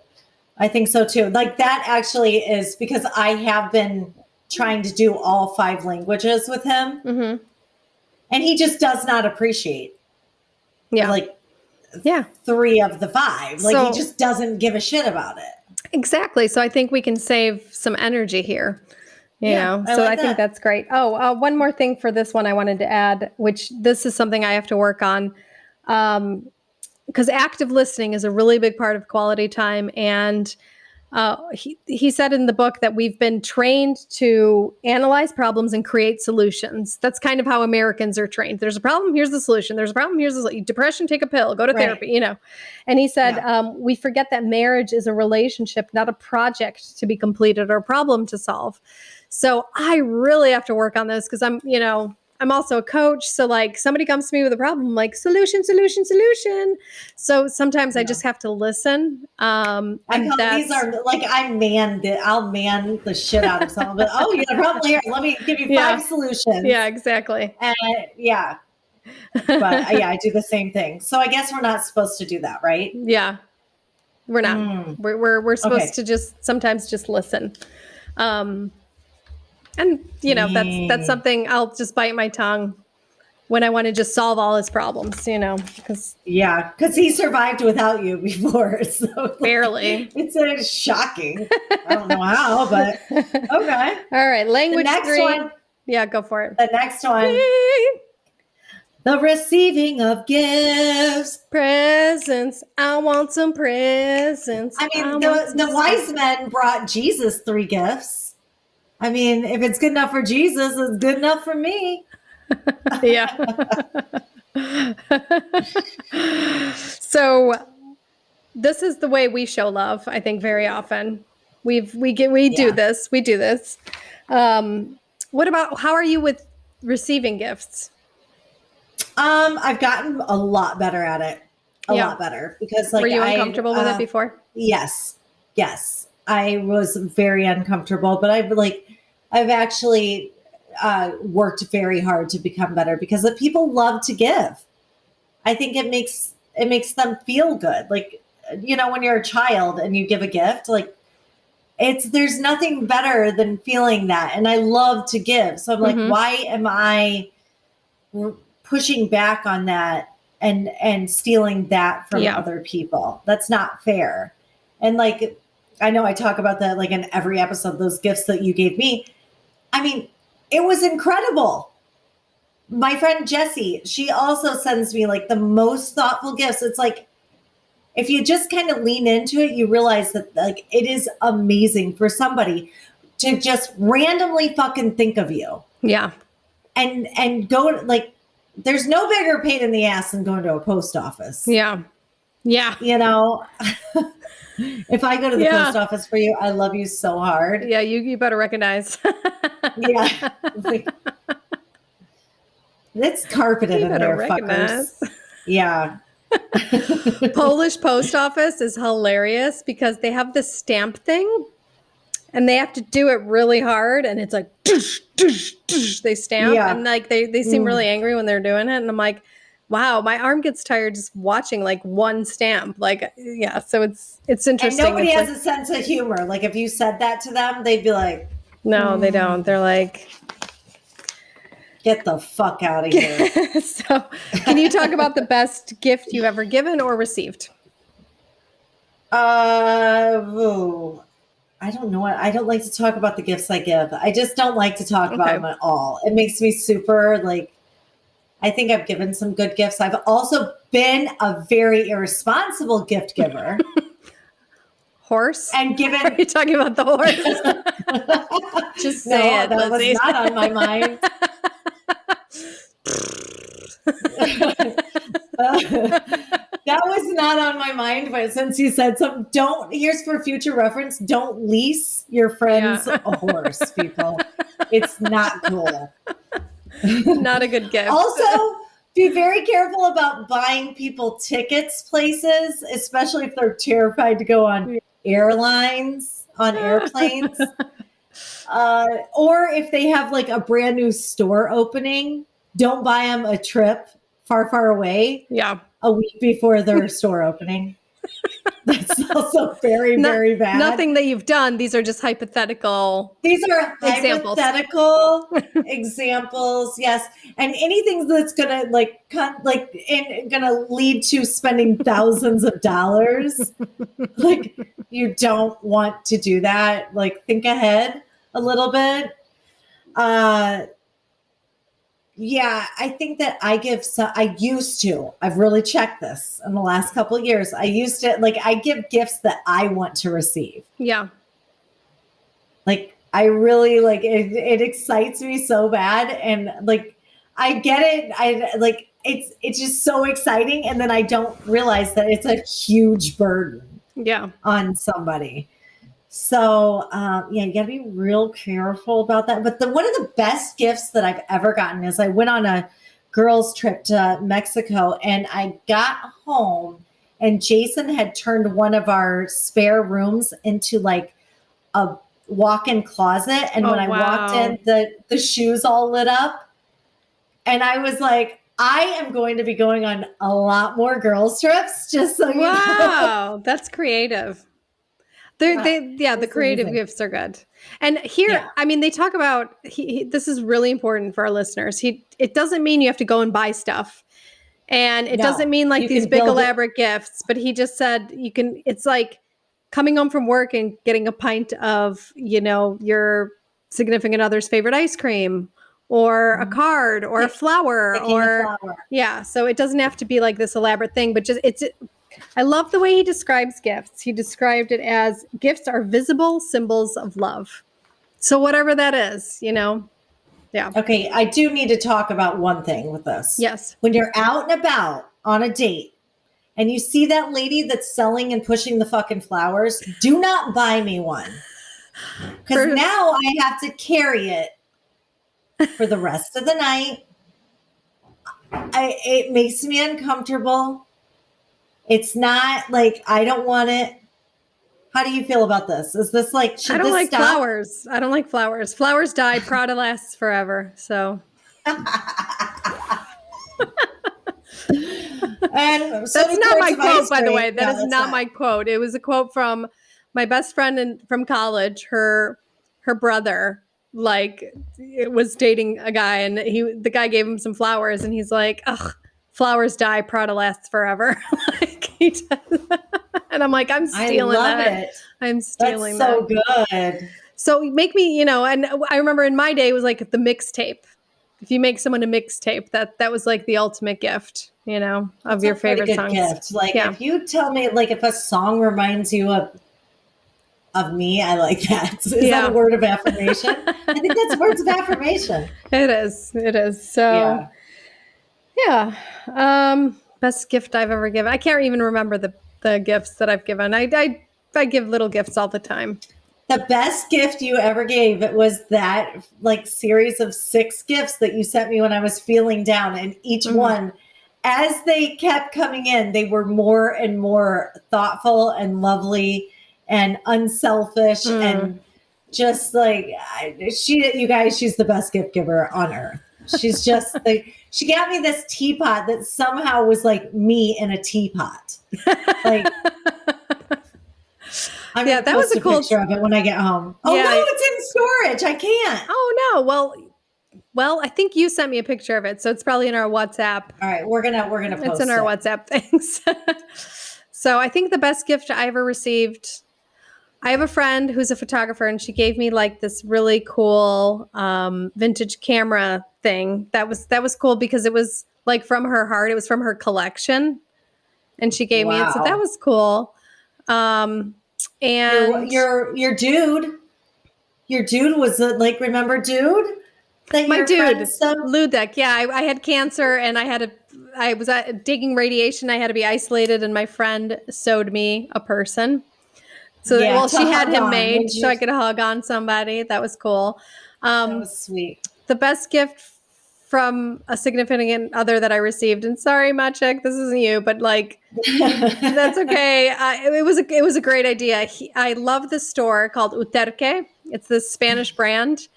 Like that actually is because I have been trying to do all 5 languages with him. Mm-hmm. And he just does not appreciate. Yeah. Like 3 of the 5. Like he just doesn't give a shit about it. Exactly. So I think we can save some energy here. You know, so I think that's great. Oh, one more thing for this one I wanted to add, which this is something I have to work on. Because active listening is a really big part of quality time. And he said in the book that we've been trained to analyze problems and create solutions. That's kind of how Americans are trained. There's a problem, here's the solution. There's a problem, here's the depression, take a pill, go to therapy, you know. And he said, we forget that marriage is a relationship, not a project to be completed or a problem to solve. So I really have to work on this because I'm also a coach. So like somebody comes to me with a problem, like solution. So sometimes I just have to listen. These are like, I'll man the shit out of someone, but you got a problem here. Let me give you 5 solutions. Yeah, exactly. And but I do the same thing. So I guess we're not supposed to do that, right? Yeah, we're not. We're supposed to sometimes just listen. And that's something I'll just bite my tongue when I want to just solve all his problems, because he survived without you before. So barely. It's shocking. I don't know how, but okay. All right. Language the next 3. One, yeah, go for it. The next one. The receiving of gifts. Presents. I want some presents. I mean, the wise men brought Jesus 3 gifts. I mean, if it's good enough for Jesus, it's good enough for me. Yeah. So this is the way we show love, I think, very often. We do this. We do this. What about, how are you with receiving gifts? I've gotten a lot better at it. A lot better because were you uncomfortable with it before? Yes. I was very uncomfortable, but I've actually worked very hard to become better because the people love to give. I think it makes them feel good. Like, when you're a child and you give a gift, like there's nothing better than feeling that. And I love to give. So I'm like, why am I pushing back on that and stealing that from other people? That's not fair. And like, I know I talk about that like in every episode, those gifts that you gave me. I mean, it was incredible. My friend Jessie, she also sends me like the most thoughtful gifts. It's like, if you just kind of lean into it, you realize that like it is amazing for somebody to just randomly fucking think of you. Yeah. And go like, there's no bigger pain in the ass than going to a post office. Yeah. Yeah. If I go to the post office for you, I love you so hard. Yeah, you better recognize. Yeah. It's carpeted in there, fuckers. Yeah. Polish post office is hilarious because they have this stamp thing and they have to do it really hard and it's like they stamp and like they seem really angry when they're doing it and I'm like, wow, my arm gets tired just watching like one stamp. Like, so it's interesting. And nobody has a sense of humor. Like if you said that to them, they'd be like, no, they don't. They're like, get the fuck out of here. So can you talk about the best gift you've ever given or received? I don't know. I don't like to talk about the gifts I give. I just don't like to talk about them at all. It makes me super like, I think I've given some good gifts. I've also been a very irresponsible gift giver. Horse? And given... Are you talking about the horse? Just say it, that Lizzy. was not on my mind. That was not on my mind, but since you said something, here's for future reference, don't lease your friends a horse, people. It's not cool. Not a good gift. Also, be very careful about buying people tickets places, especially if they're terrified to go on airplanes. Or if they have like a brand new store opening, don't buy them a trip far away. Yeah. A week before their store opening. That's also very, very bad. Nothing that you've done. These are just hypothetical. These are hypothetical examples. Yes. And anything that's going to gonna lead to spending thousands of dollars. Like, you don't want to do that. Like, think ahead a little bit. Yeah, I think that I've really checked this in the last couple of years. I give gifts that I want to receive. Yeah. Like, I really it excites me so bad. And like, I get it. It's just so exciting. And then I don't realize that it's a huge burden on somebody. So, you got to be real careful about that. But one of the best gifts that I've ever gotten is I went on a girls' trip to Mexico, and I got home, and Jason had turned one of our spare rooms into like a walk-in closet. And when I walked in, the shoes all lit up. And I was like, I am going to be going on a lot more girls' trips, just so you know. Wow, that's creative. The creative gifts are good. And here, I mean, they talk about, this is really important for our listeners. It doesn't mean you have to go and buy stuff. And it doesn't mean like these big elaborate gifts, but he just said it's like coming home from work and getting a pint of, your significant other's favorite ice cream, or a card, or a flower, so it doesn't have to be like this elaborate thing, but just I love the way he describes gifts. He described it as gifts are visible symbols of love. So whatever that is, Yeah. Okay. I do need to talk about one thing with this. Yes. When you're out and about on a date and you see that lady that's selling and pushing the fucking flowers, do not buy me one. Because now I have to carry it for the rest of the night. It makes me uncomfortable. It's not like, I don't want it. How do you feel about this? Is this like, I don't like flowers. I don't like flowers. Flowers die. Prada lasts forever. So. And that's not my quote, by the way. That is not my quote. It was a quote from my best friend from college. Her brother, was dating a guy, and the guy gave him some flowers, and he's like, ugh, flowers die, Prada lasts forever. And I'm like, I'm stealing that. I'm stealing that. That's so good. So make me, and I remember in my day it was like the mixtape. If you make someone a mixtape, that was like the ultimate gift, of that's your favorite songs. Gift. Like, if you tell me, like, if a song reminds you of me, I like that. Is that a word of affirmation? I think that's words of affirmation. It is. So, best gift I've ever given. I can't even remember the gifts that I've given. I give little gifts all the time. The best gift you ever gave, it was that series of 6 gifts that you sent me when I was feeling down. And each one, as they kept coming in, they were more and more thoughtful and lovely and unselfish. And just you guys, she's the best gift giver on earth. She's just she got me this teapot that somehow was like me in a teapot. That was a cool picture of it when I get home. Oh no, it's in storage. I can't. Oh no. Well, I think you sent me a picture of it, so it's probably in our WhatsApp. All right, we're gonna post It's in our WhatsApp things. So I think the best gift I ever received. I have a friend who's a photographer, and she gave me this really cool vintage camera thing. That was cool because it was from her heart. It was from her collection, and she gave me it. So that was cool. And your dude was remember dude? that My your dude, friend sewed? Ludek. Yeah, I had cancer and I was taking radiation. I had to be isolated, and my friend sewed me a person. So, Yeah, well, to she had hug him on. made Would so you? I could hug on somebody. That was cool. That was sweet. The best gift from a significant other that I received, and sorry, Maciek, this isn't you, but like, that's okay. It was a great idea. I love this store called Uterque. It's this Spanish brand,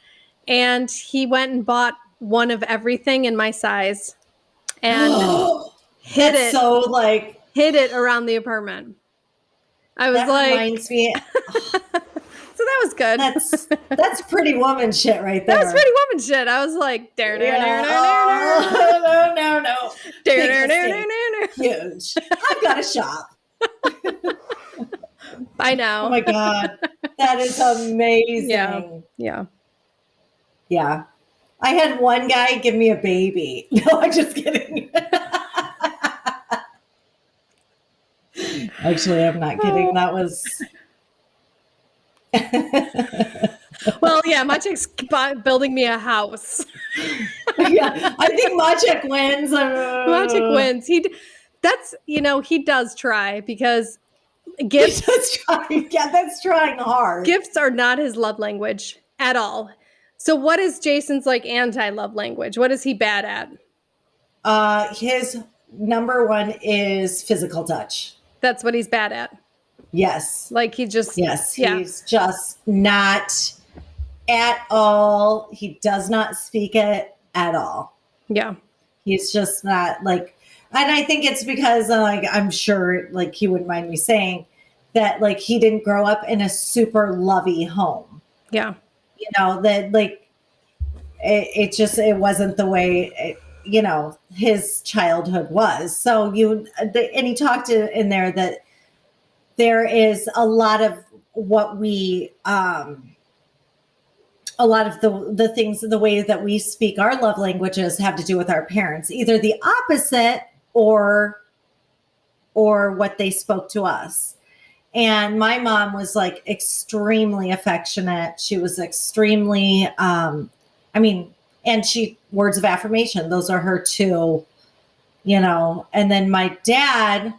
and he went and bought one of everything in my size and hid That's it so like, hid it around the apartment. I was that like, reminds me. so that was good. That's pretty woman shit right there. That was pretty woman shit. I was like, Yeah. Oh, no. Big mistake. Huge. I've got a shop. I know. Oh my God. That is amazing. Yeah. Yeah. I had one guy give me a baby. No, I'm just kidding. Actually, I'm not kidding. That was. Well, yeah, Maciek's building me a house. Yeah, I think Maciek wins. Maciek wins. He does try because Gifts. That's trying hard. Gifts are not his love language at all. So what is Jason's like anti-love language? What is he bad at? His number one is physical touch. That's what he's bad at. Yes. Like he's just not at all. He does not speak it at all. Yeah. He's just not like, and I think it's because like, I'm sure like he wouldn't mind me saying that like he didn't grow up in a super lovey home. Yeah. You know, that like it wasn't the way his childhood was. So and he talked in there that there is a lot of what we a lot of the things, the way that we speak our love languages have to do with our parents, either the opposite or what they spoke to us. And my mom was like extremely affectionate. She was extremely, and words of affirmation, those are her two, and then my dad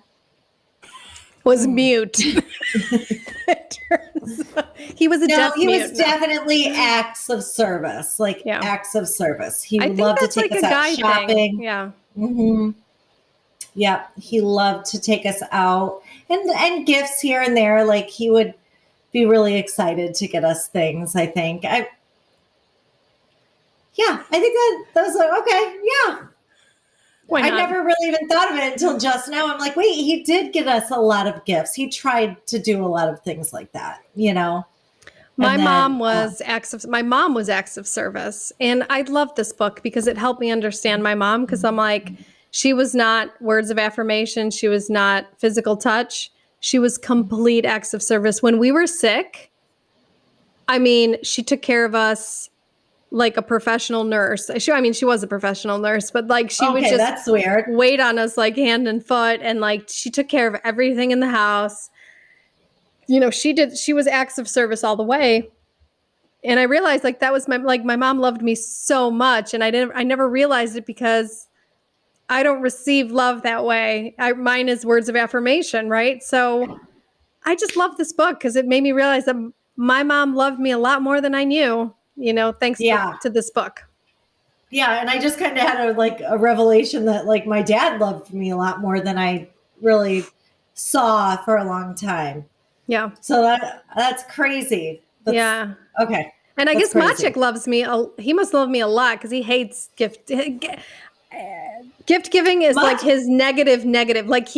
was mute. He was definitely acts of service, acts of service. He loved to take us out shopping. Thing. Yeah. Mm-hmm. Yeah. He loved to take us out and gifts here and there. Like he would be really excited to get us things, I think. I think that those are okay. Yeah. I never really even thought of it until just now. I'm like, wait, he did get us a lot of gifts. He tried to do a lot of things like that, My mom was acts of service. And I love this book because it helped me understand my mom. Because I'm like, she was not words of affirmation. She was not physical touch. She was complete acts of service. When we were sick, she took care of us like a professional nurse. She was a professional nurse, but like she would just that's weird. Wait on us like hand and foot. And like, she took care of everything in the house. She was acts of service all the way. And I realized like that was my mom loved me so much. And I never realized it because I don't receive love that way. Mine is words of affirmation. Right. So I just love this book because it made me realize that my mom loved me a lot more than I knew, thanks to this book. Yeah. And I just kind of had a revelation that like my dad loved me a lot more than I really saw for a long time. Yeah. So that's crazy. Yeah. Okay. And I guess Maciek loves me. He must love me a lot because he hates gift. Gift giving is like his negative. Like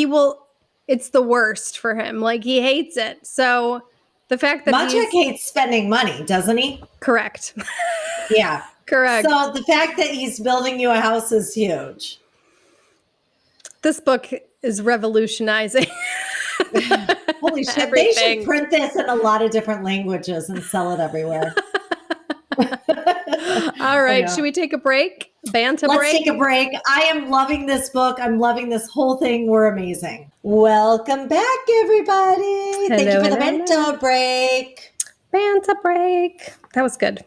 it's the worst for him. Like he hates it. So the fact that Maciek hates spending money, doesn't he? Correct. Yeah. Correct. So the fact that he's building you a house is huge. This book is revolutionizing. Holy shit. Everything. They should print this in a lot of different languages and sell it everywhere. All right. Should we take a break? Let's take a break. I am loving this book. I'm loving this whole thing. We're amazing. Welcome back, everybody. Thank you for the bento break. Banta break. That was good.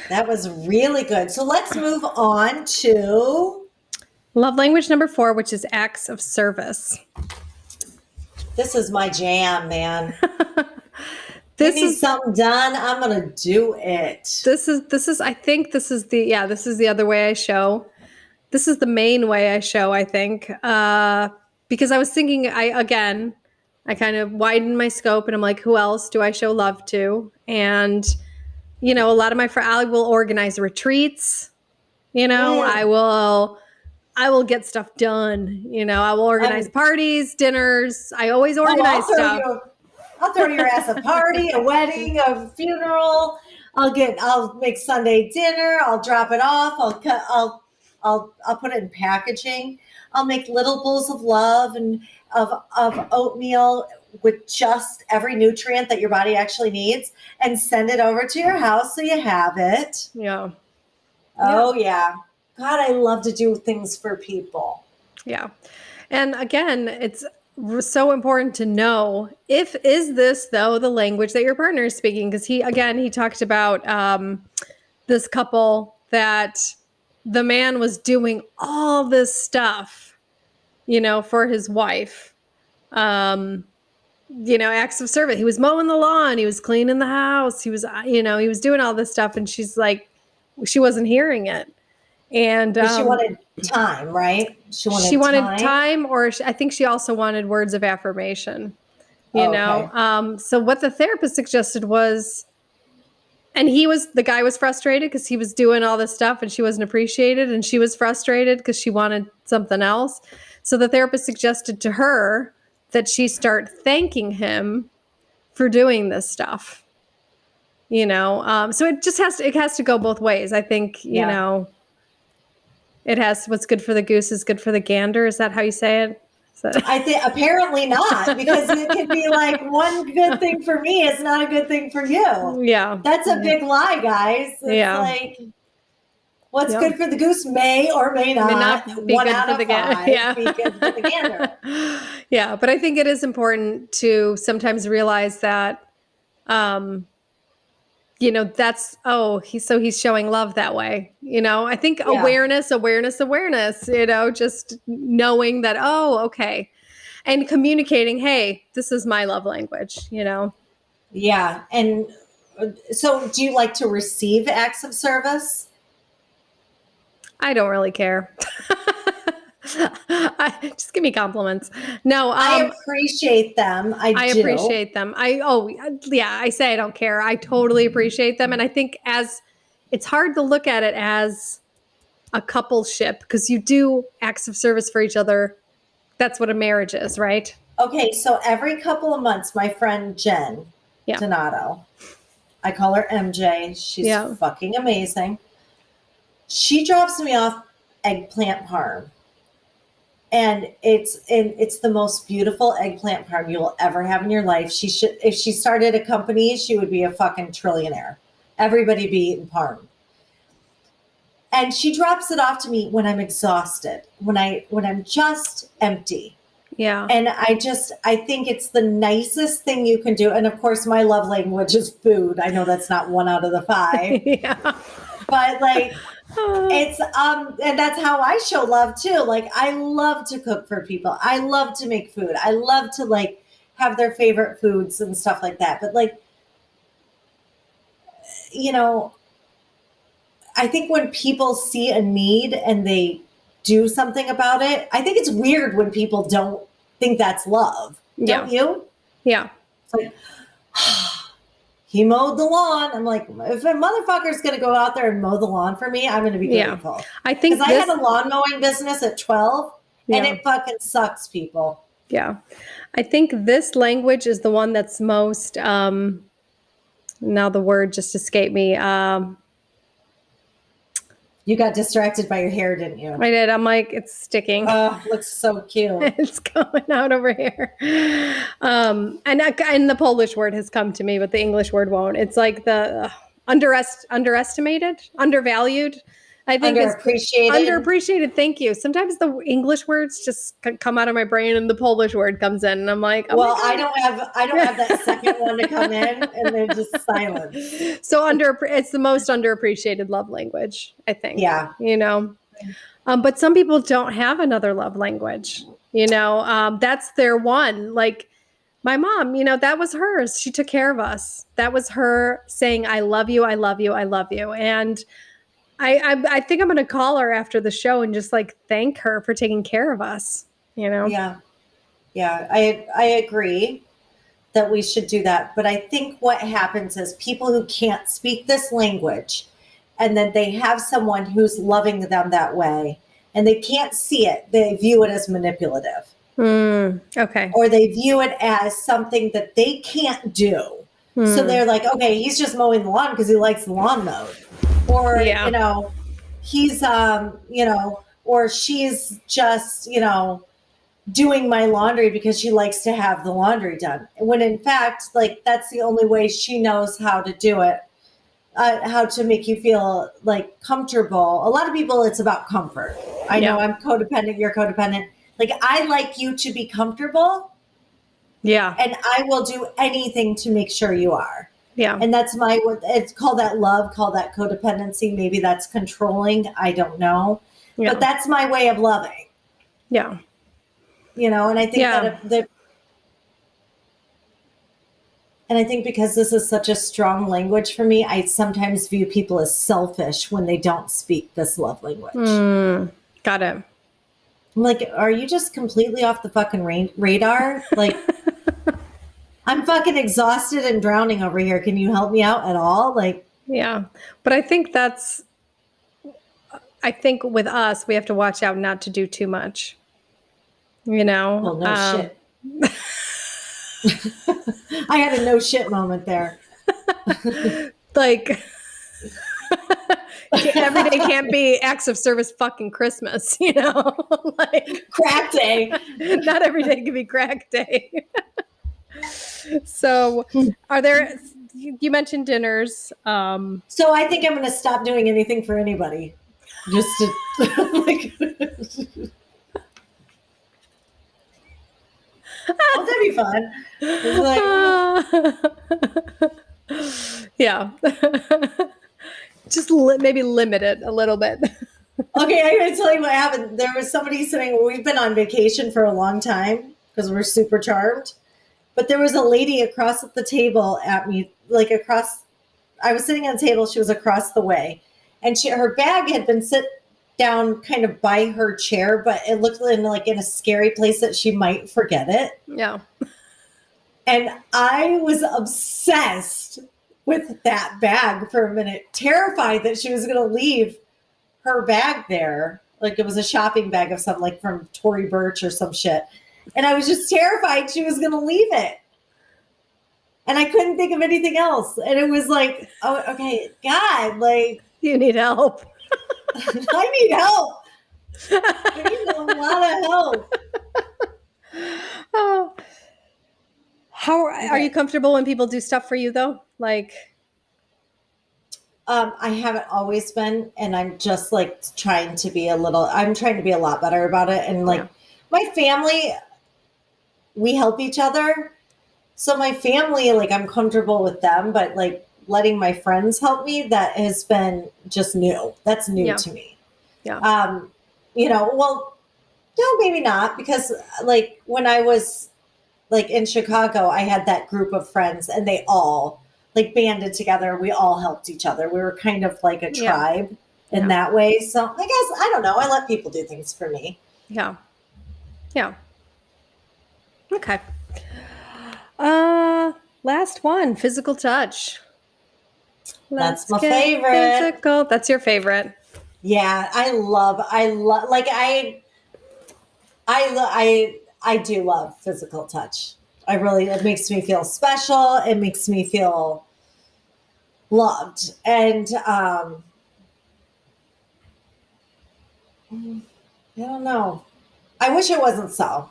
That was really good. So let's move on to, Love language number 4, which is acts of service. this is my jam, man. This Give me is something done, I'm going to do it. this is I think this is the other way I show. This is the main way I show, I think. Because I was thinking, I kind of widened my scope and I'm like, who else do I show love to? And, a lot of my friends, I will organize retreats. I will get stuff done. I will organize parties, dinners. I always organize stuff. I'll throw your ass a party, a wedding, a funeral. I'll make Sunday dinner. I'll drop it off. I'll put it in packaging. I'll make little bowls of love and of oatmeal with just every nutrient that your body actually needs and send it over to your house so you have it. Yeah. Oh yeah. God, I love to do things for people. Yeah. And again, it's so important to know is this though the language that your partner is speaking? Because he talked about this couple that the man was doing all this stuff, for his wife. Acts of service. He was mowing the lawn, he was cleaning the house, he was doing all this stuff, and she's like, she wasn't hearing it. And she wanted time, right? She wanted time, or I think she also wanted words of affirmation. So what the therapist suggested was, and the guy was frustrated because he was doing all this stuff and she wasn't appreciated, and she was frustrated because she wanted something else. So the therapist suggested to her that she start thanking him for doing this stuff. So it just has to go both ways. I think, it has, what's good for the goose is good for the gander. Is that how you say it? I think apparently not, because it could be like one good thing for me is not a good thing for you. Yeah. That's a big lie, guys. It's like what's good for the goose may or may not be one good out for of the five be good for the gander. Yeah, but I think it is important to sometimes realize that that's, he's showing love that way. I think awareness, just knowing that, okay. And communicating, hey, this is my love language, Yeah. And so do you like to receive acts of service? I don't really care. Just give me compliments. No, I appreciate them. I appreciate them. I say I don't care. I totally appreciate them. And I think it's hard to look at it as a coupleship, because you do acts of service for each other. That's what a marriage is, right? Okay. So every couple of months, my friend Jen Donato, I call her MJ. She's fucking amazing. She drops me off eggplant parm. And it's the most beautiful eggplant parm you will ever have in your life. If she started a company, she would be a fucking trillionaire. Everybody be eating parm. And she drops it off to me when I'm exhausted, when I'm just empty. Yeah. And I think it's the nicest thing you can do. And of course, my love language is food. I know that's not 1 out of the 5. Yeah. But it's and that's how I show love too. Like, I love to cook for people. I love to make food. I love to have their favorite foods and stuff like that. But I think when people see a need and they do something about it, I think it's weird when people don't think that's love. Don't you? Yeah. It's like, he mowed the lawn. I'm like, if a motherfucker's going to go out there and mow the lawn for me, I'm going to be grateful. I think because I had a lawn mowing business at 12 and it fucking sucks, people. Yeah. I think this language is the one that's most, now the word just escaped me. You got distracted by your hair, didn't you? I did. I'm like, it's sticking. Oh, looks so cute. It's going out over here. And the Polish word has come to me, but the English word won't. It's like the underestimated, undervalued. I think it's Underappreciated. underappreciated. Thank you. Sometimes the English words just come out of my brain and the Polish word comes in and I'm like, oh Well, my God. I don't have that second one to come in, and they're just silent. So it's the most underappreciated love language, I think. Yeah. You know, but some people don't have another love language. You know, that's their one. Like my mom, you know, that was hers. She took care of us. That was her saying, "I love you, I love you, I love you," and I think I'm going to call her after the show and just like thank her for taking care of us, you know? Yeah. Yeah. I agree that we should do that. But I think what happens is people who can't speak this language and then they have someone who's loving them that way and they can't see it, they view it as manipulative. Okay. Or they view it as something that they can't do. So they're like, okay, he's just mowing the lawn because he likes the lawn mowed. Or, you know, he's, you know, or she's just, you know, doing my laundry because she likes to have the laundry done. When in fact, like, that's the only way she knows how to do it, how to make you feel like comfortable. A lot of people, it's about comfort. I know I'm codependent, you're codependent. Like, I like you to be comfortable. Yeah. And I will do anything to make sure you are. Yeah. And that's it's called that love, call that codependency. Maybe that's controlling. I don't know. Yeah. But that's my way of loving. Yeah. You know, and I think and I think because this is such a strong language for me, I sometimes view people as selfish when they don't speak this love language. Got it. I'm like, are you just completely off the fucking radar? Like, I'm fucking exhausted and drowning over here. Can you help me out at all? Like, yeah. But I think with us, we have to watch out not to do too much. You know? Well, no shit. I had a no shit moment there. Like, every day can't be acts of service fucking Christmas, you know? Like crack day. Not every day can be crack day. So you mentioned dinners. So I think I'm going to stop doing anything for anybody. Just to like, won't that be fun? Like, yeah. Just maybe limit it a little bit. Okay, I'm going to tell you what happened. There was somebody sitting, we've been on vacation for a long time because we're super charmed. But there was a lady across at the table at me, like I was sitting at a table, she was across the way. And her bag had been sit down kind of by her chair, but it looked like in a scary place that she might forget it. Yeah. And I was obsessed with that bag for a minute, terrified that she was going to leave her bag there. Like it was a shopping bag of something like from Tory Burch or some shit. And I was just terrified she was going to leave it. And I couldn't think of anything else. And it was like, oh, okay, God, like. You need help. I need help. I need a lot of help. Oh. Are you comfortable when people do stuff for you though? Like. I haven't always been, and I'm just like trying to be a lot better about it. And like my family, we help each other. So my family, like I'm comfortable with them, but like letting my friends help me, that has been just new. That's new to me. Yeah. You know, well, no, maybe not, because like when I was like in Chicago, I had that group of friends and they all like banded together. We all helped each other. We were kind of like a tribe in that way. So I guess, I don't know. I let people do things for me. Yeah. Yeah. Okay. Last one, physical touch. That's my favorite. Physical. That's your favorite. Yeah. I love, like I do love physical touch. It makes me feel special. It makes me feel loved. And, I don't know. I wish it wasn't so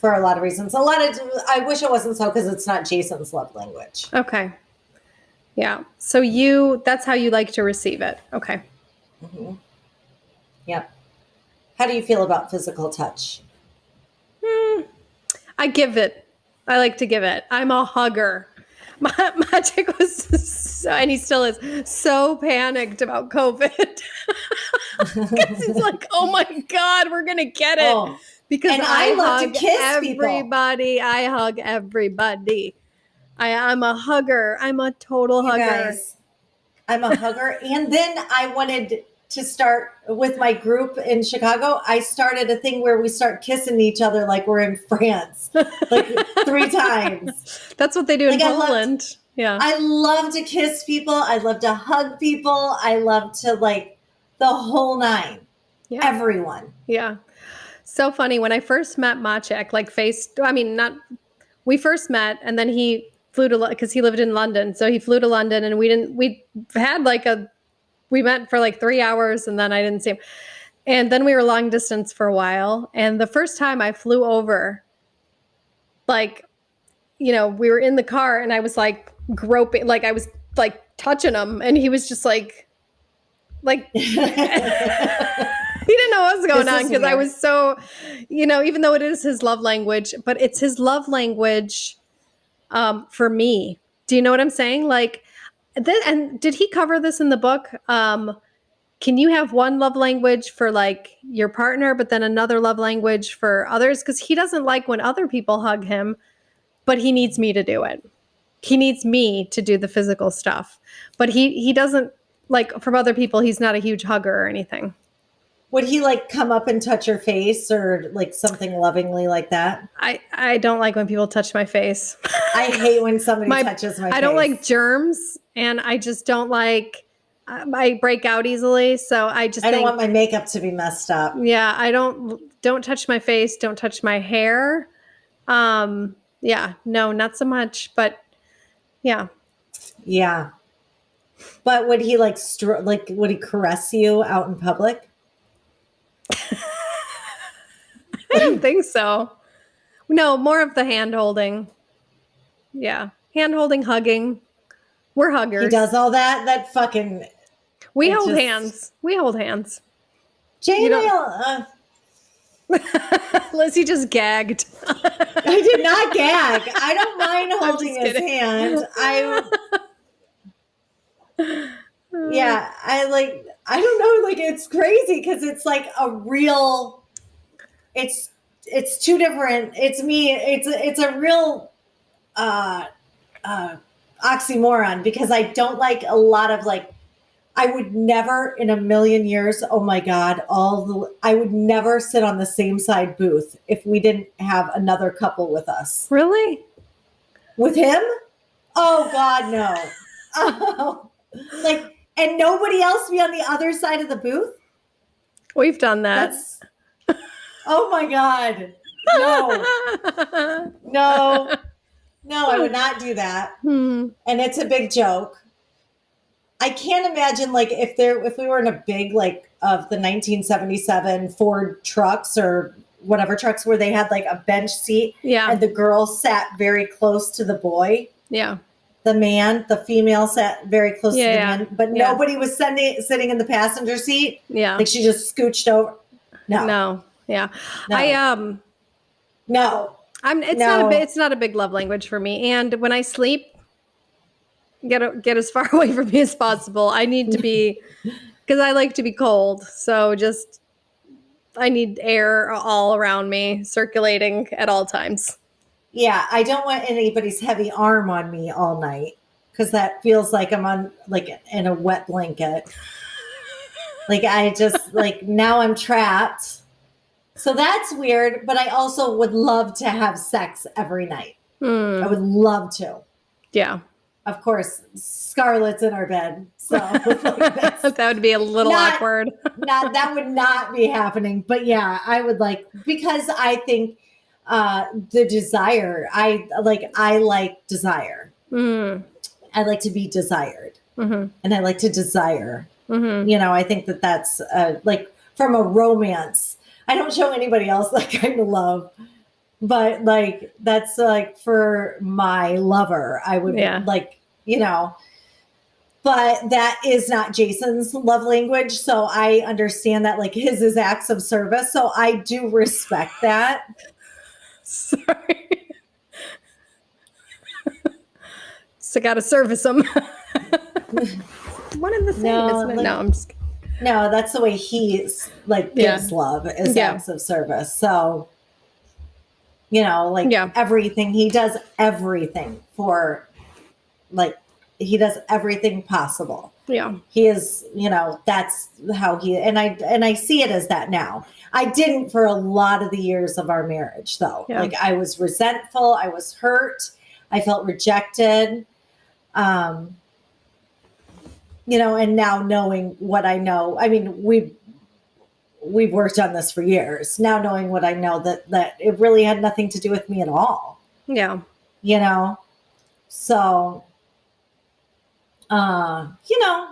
for a lot of reasons. I wish it wasn't so because it's not Jason's love language. Okay. Yeah. So that's how you like to receive it. Okay. Mhm. Yep. How do you feel about physical touch? I give it. I like to give it. I'm a hugger. My chick was so, and he still is so panicked about COVID because he's like, "Oh my god, we're gonna get it!" Oh, Because and I I love to hug kiss people. everybody. I hug everybody. I'm a hugger. I'm a total You hugger. guys, I'm a hugger. And then I wanted to start with my group in Chicago. I started a thing where we start kissing each other like we're in France, like 3 times. That's what they do in Like, Poland. Yeah. I love to kiss people. I love to hug people. I love to like the whole 9. Yeah. Everyone. Yeah. So funny. When I first met Maciek, like we first met and then he flew to, because he lived in London. So he flew to London and we met for like 3 hours and then I didn't see him. And then we were long distance for a while. And the first time I flew over, like, we were in the car and I was like groping, like I was like touching him and he was just like, he didn't know what was going on because I was so, even though it is his love language, but it's his love language for me. Do you know what I'm saying? Like, and did he cover this in the book? Can you have one love language for like your partner, but then another love language for others? Because he doesn't like when other people hug him, but he needs me to do it. He needs me to do the physical stuff, but he doesn't like from other people. He's not a huge hugger or anything. Would he like come up and touch your face or like something lovingly like that? I don't like when people touch my face. I hate when somebody touches my face. I don't like germs and I just don't like, I break out easily. So I don't want my makeup to be messed up. Yeah. Don't touch my face. Don't touch my hair. Yeah, no, not so much, but yeah. Yeah. But would he would he caress you out in public? I don't think so. No, more of the hand holding. Yeah. Hand holding, hugging. We're huggers. He does all that? That fucking... We hold hands. We hold hands. Jane, Lizzy just gagged. I did not gag. I don't mind holding his hand. Yeah, I don't know, like it's crazy because it's like a real, it's two different, it's me, it's a real oxymoron because I don't like a lot of like, I would never in a million years, oh my God, I would never sit on the same side booth if we didn't have another couple with us. Really? With him? Oh God, no. Oh, and nobody else be on the other side of the booth? We've done that. Oh my God. No. No, I would not do that. And it's a big joke. I can't imagine if we were in a big of the 1977 Ford trucks or whatever trucks where they had like a bench seat and the girl sat very close to the boy. Yeah. The female sat very close to the man, but nobody was sitting in the passenger seat. Yeah. Like she just scooched over. No. Yeah. No. No. It's not a big love language for me. And when I sleep, get as far away from me as possible. I need to be, because I like to be cold. So I need air all around me circulating at all times. Yeah, I don't want anybody's heavy arm on me all night because that feels like I'm on in a wet blanket. I just now I'm trapped. So that's weird, but I also would love to have sex every night. I would love to. Yeah. Of course, Scarlett's in our bed. So that would be a little awkward. That would not be happening. But yeah, I would because I think the desire, I like desire. I like to be desired. And I like to desire. I think that's from a romance. I don't show anybody else that kind of love. But that's for my lover, I would but that is not Jason's love language. So I understand that like his is acts of service. So I do respect that. Sorry. So got to service them. One and the same, No, isn't it? like, No, I'm just no, that's the way he's like gives love is Yeah. acts of service. So, you know, like Yeah. everything, he does everything for like, he does everything possible. Yeah. He is, you know, that's how he, and I see it as that now. I didn't for a lot of the years of our marriage though. Yeah. Like I was resentful. I was hurt. I felt rejected. You know, and now knowing what I know, I mean, we've worked on this for years. Now knowing what I know that it really had nothing to do with me at all. Yeah. You know? So, you know,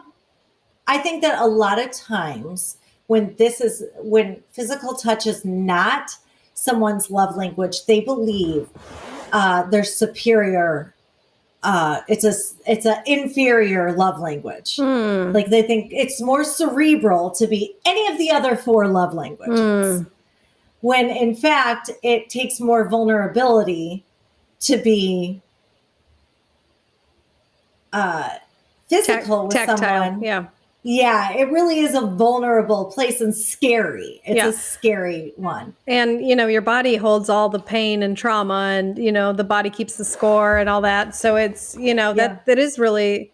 I think that a lot of times when physical touch is not someone's love language, they believe they're superior. It's an inferior love language. Like they think it's more cerebral to be any of the other 4 love languages. When in fact, it takes more vulnerability to be physical with Tactile. someone. Yeah. Yeah, it really is a vulnerable place and scary. It's a scary one. And, you know, your body holds all the pain and trauma and, you know, the body keeps the score and all that. So it's, you know, that is really,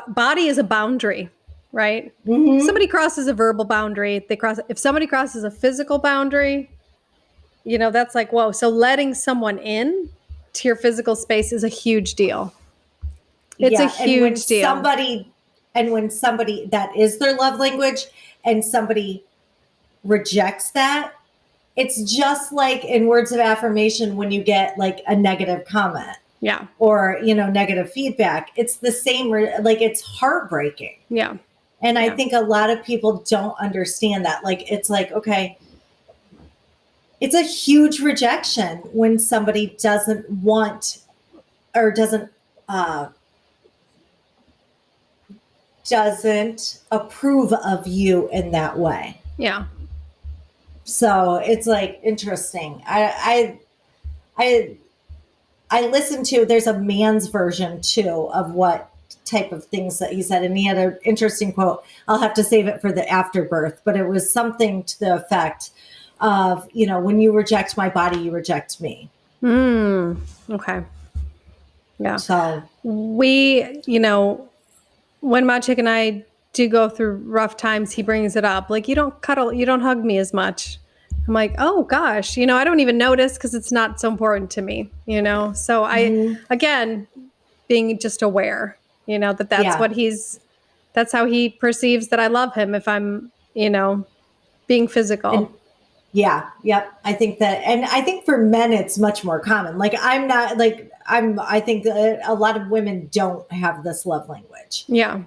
body is a boundary, right? Mm-hmm. Somebody crosses a verbal boundary. If somebody crosses a physical boundary, you know, that's like, whoa. So letting someone in to your physical space is a huge deal. It's a huge deal. When somebody that is their love language and somebody rejects that, it's just like in words of affirmation when you get like a negative comment. Yeah. Or, you know, negative feedback. It's the same, like it's heartbreaking. Yeah. And I think a lot of people don't understand that. Like, it's like, okay, it's a huge rejection when somebody doesn't want or doesn't approve of you in that way. Yeah. So it's like interesting. I listened to, there's a man's version too of what type of things that he said. And he had an interesting quote. I'll have to save it for the afterbirth, but it was something to the effect of, you know, when you reject my body, you reject me. Okay. Yeah. So we, you know, when Maciek and I do go through rough times, he brings it up. Like, you don't cuddle, you don't hug me as much. I'm like, oh gosh, you know, I don't even notice because it's not so important to me, you know? So again, being just aware, you know, that's that's how he perceives that I love him if I'm, you know, being physical. Yep. I think that, and I think for men, it's much more common. Like I think that a lot of women don't have this love language. Yeah.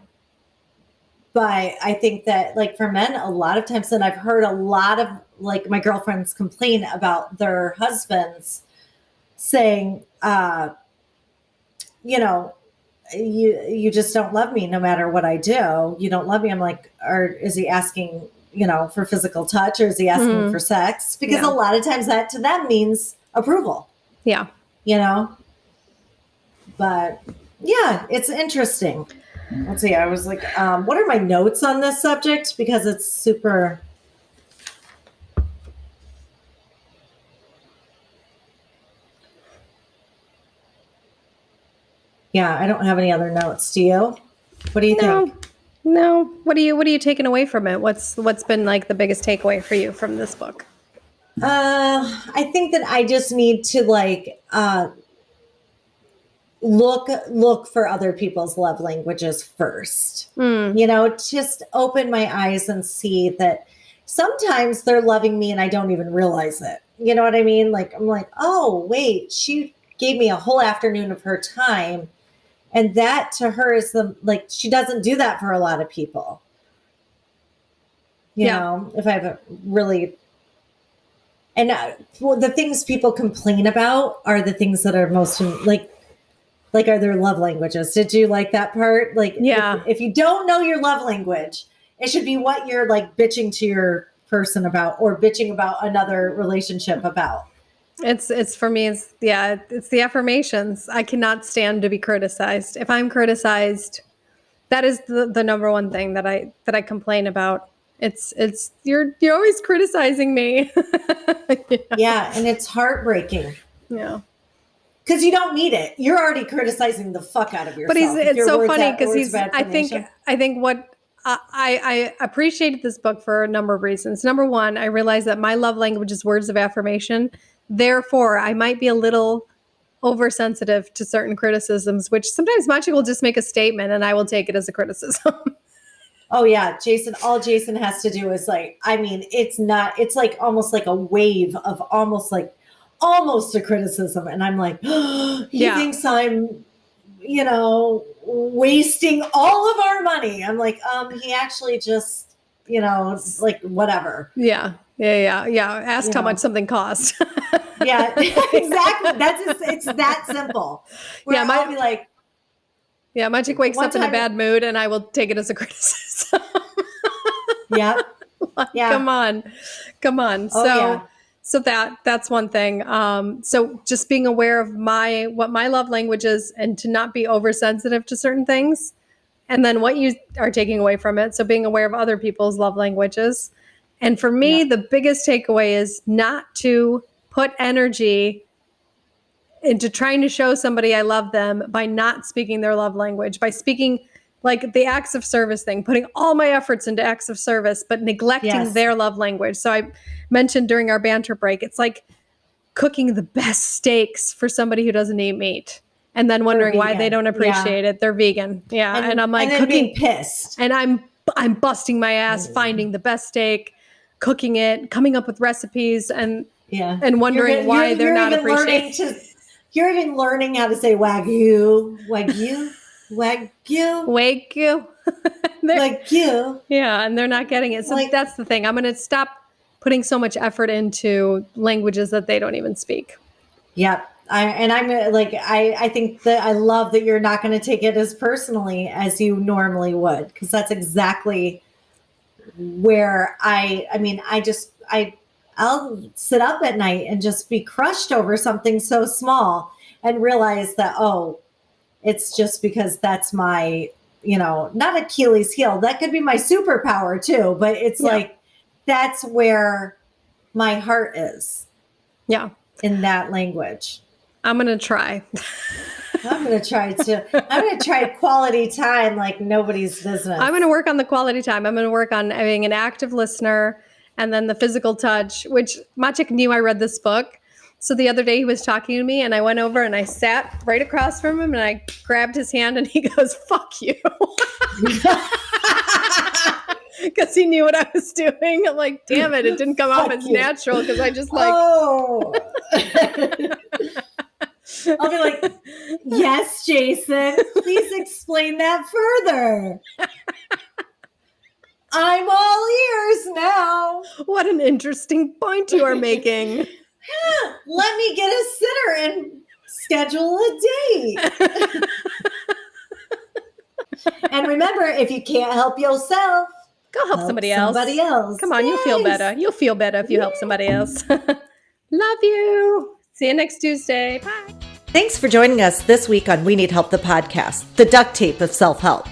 But I think that like for men, a lot of times, and I've heard a lot of like my girlfriends complain about their husbands saying, you know, you just don't love me no matter what I do. You don't love me. I'm like, or is he asking, you know, for physical touch, or is he asking for sex? Because a lot of times that to them means approval. Yeah. You know? But yeah, it's interesting. Let's see. I was like, what are my notes on this subject? Because it's super. Yeah, I don't have any other notes. Do you? What do you think? No. What are you taking away from it? What's been like the biggest takeaway for you from this book? I think that I just need to like look for other people's love languages first. You know, just open my eyes and see that sometimes they're loving me and I don't even realize it. You know what I mean? Like, I'm like, oh, wait, she gave me a whole afternoon of her time. And that to her is she doesn't do that for a lot of people. You know, if I have a really, and the things people complain about are the things that are most like, like, are there love languages? Did you like that part? Like, Yeah. if you don't know your love language, it should be what you're like bitching to your person about or bitching about another relationship about. It's for me, it's the affirmations. I cannot stand to be criticized. If I'm criticized, that is the number one thing that I complain about. It's you're always criticizing me. Yeah, and it's heartbreaking. Yeah. Because you don't need it. You're already criticizing the fuck out of yourself. But it's so funny because I think what I appreciated this book for a number of reasons. Number one, I realized that my love language is words of affirmation. Therefore, I might be a little oversensitive to certain criticisms, which sometimes Machi will just make a statement and I will take it as a criticism. Oh yeah, Jason, all Jason has to do is like, I mean, it's like almost like a wave of almost a criticism. And I'm like, he thinks I'm, wasting all of our money. I'm like, he actually just, like whatever. Yeah. Asked how much something cost. Yeah, exactly. It's that simple. Where I'll be like, Magic wakes up in a bad mood and I will take it as a criticism. Yeah. Yeah. Come on. So that's one thing. So just being aware of what my love language is and to not be oversensitive to certain things. And then what you are taking away from it. So being aware of other people's love languages. And for me, the biggest takeaway is not to put energy into trying to show somebody I love them by not speaking their love language, by speaking like the acts of service thing, putting all my efforts into acts of service, but neglecting their love language. So I mentioned during our banter break, it's like cooking the best steaks for somebody who doesn't eat meat and then wondering why they don't appreciate it. They're vegan. Yeah. And I'm like and cooking, being pissed. And I'm busting my ass finding the best steak, cooking it, coming up with recipes and wondering why they're not appreciating. You're even learning how to say wagyu. Yeah, and they're not getting it. So that's the thing. I'm going to stop putting so much effort into languages that they don't even speak. Yep. I think that I love that you're not going to take it as personally as you normally would, because that's exactly where I'll sit up at night and just be crushed over something so small and realize that, it's just because that's my, not Achilles heel. That could be my superpower too, but it's like, that's where my heart is. Yeah. In that language. I'm going to try. I'm going to try too. I'm going to try quality time like nobody's business. I'm going to work on the quality time. I'm going to work on being an active listener. And then the physical touch, which Maciek knew I read this book. So the other day he was talking to me and I went over and I sat right across from him and I grabbed his hand and he goes, "Fuck you." Because he knew what I was doing. I'm like, damn it. It didn't come off as natural because I just like. Oh. I'll be like, "Yes, Jason, please explain that further." I'm all ears now. What an interesting point you are making. Let me get a sitter and schedule a date. And remember, if you can't help yourself, go help somebody else. Come on, you'll feel better. You'll feel better if you help somebody else. Love you. See you next Tuesday. Bye. Thanks for joining us this week on We Need Help, the podcast, the duct tape of self-help.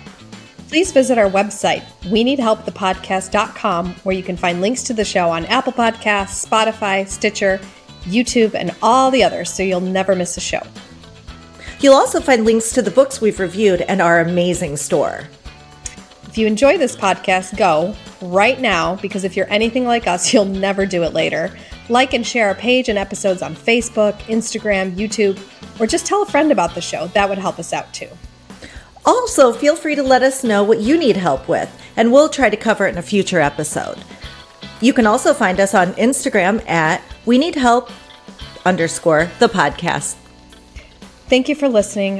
Please visit our website, weneedhelpthepodcast.com, where you can find links to the show on Apple Podcasts, Spotify, Stitcher, YouTube, and all the others, so you'll never miss a show. You'll also find links to the books we've reviewed and our amazing store. If you enjoy this podcast, go right now, because if you're anything like us, you'll never do it later. Like and share our page and episodes on Facebook, Instagram, YouTube, or just tell a friend about the show. That would help us out too. Also, feel free to let us know what you need help with, and we'll try to cover it in a future episode. You can also find us on Instagram at weneedhelp_the podcast. Thank you for listening.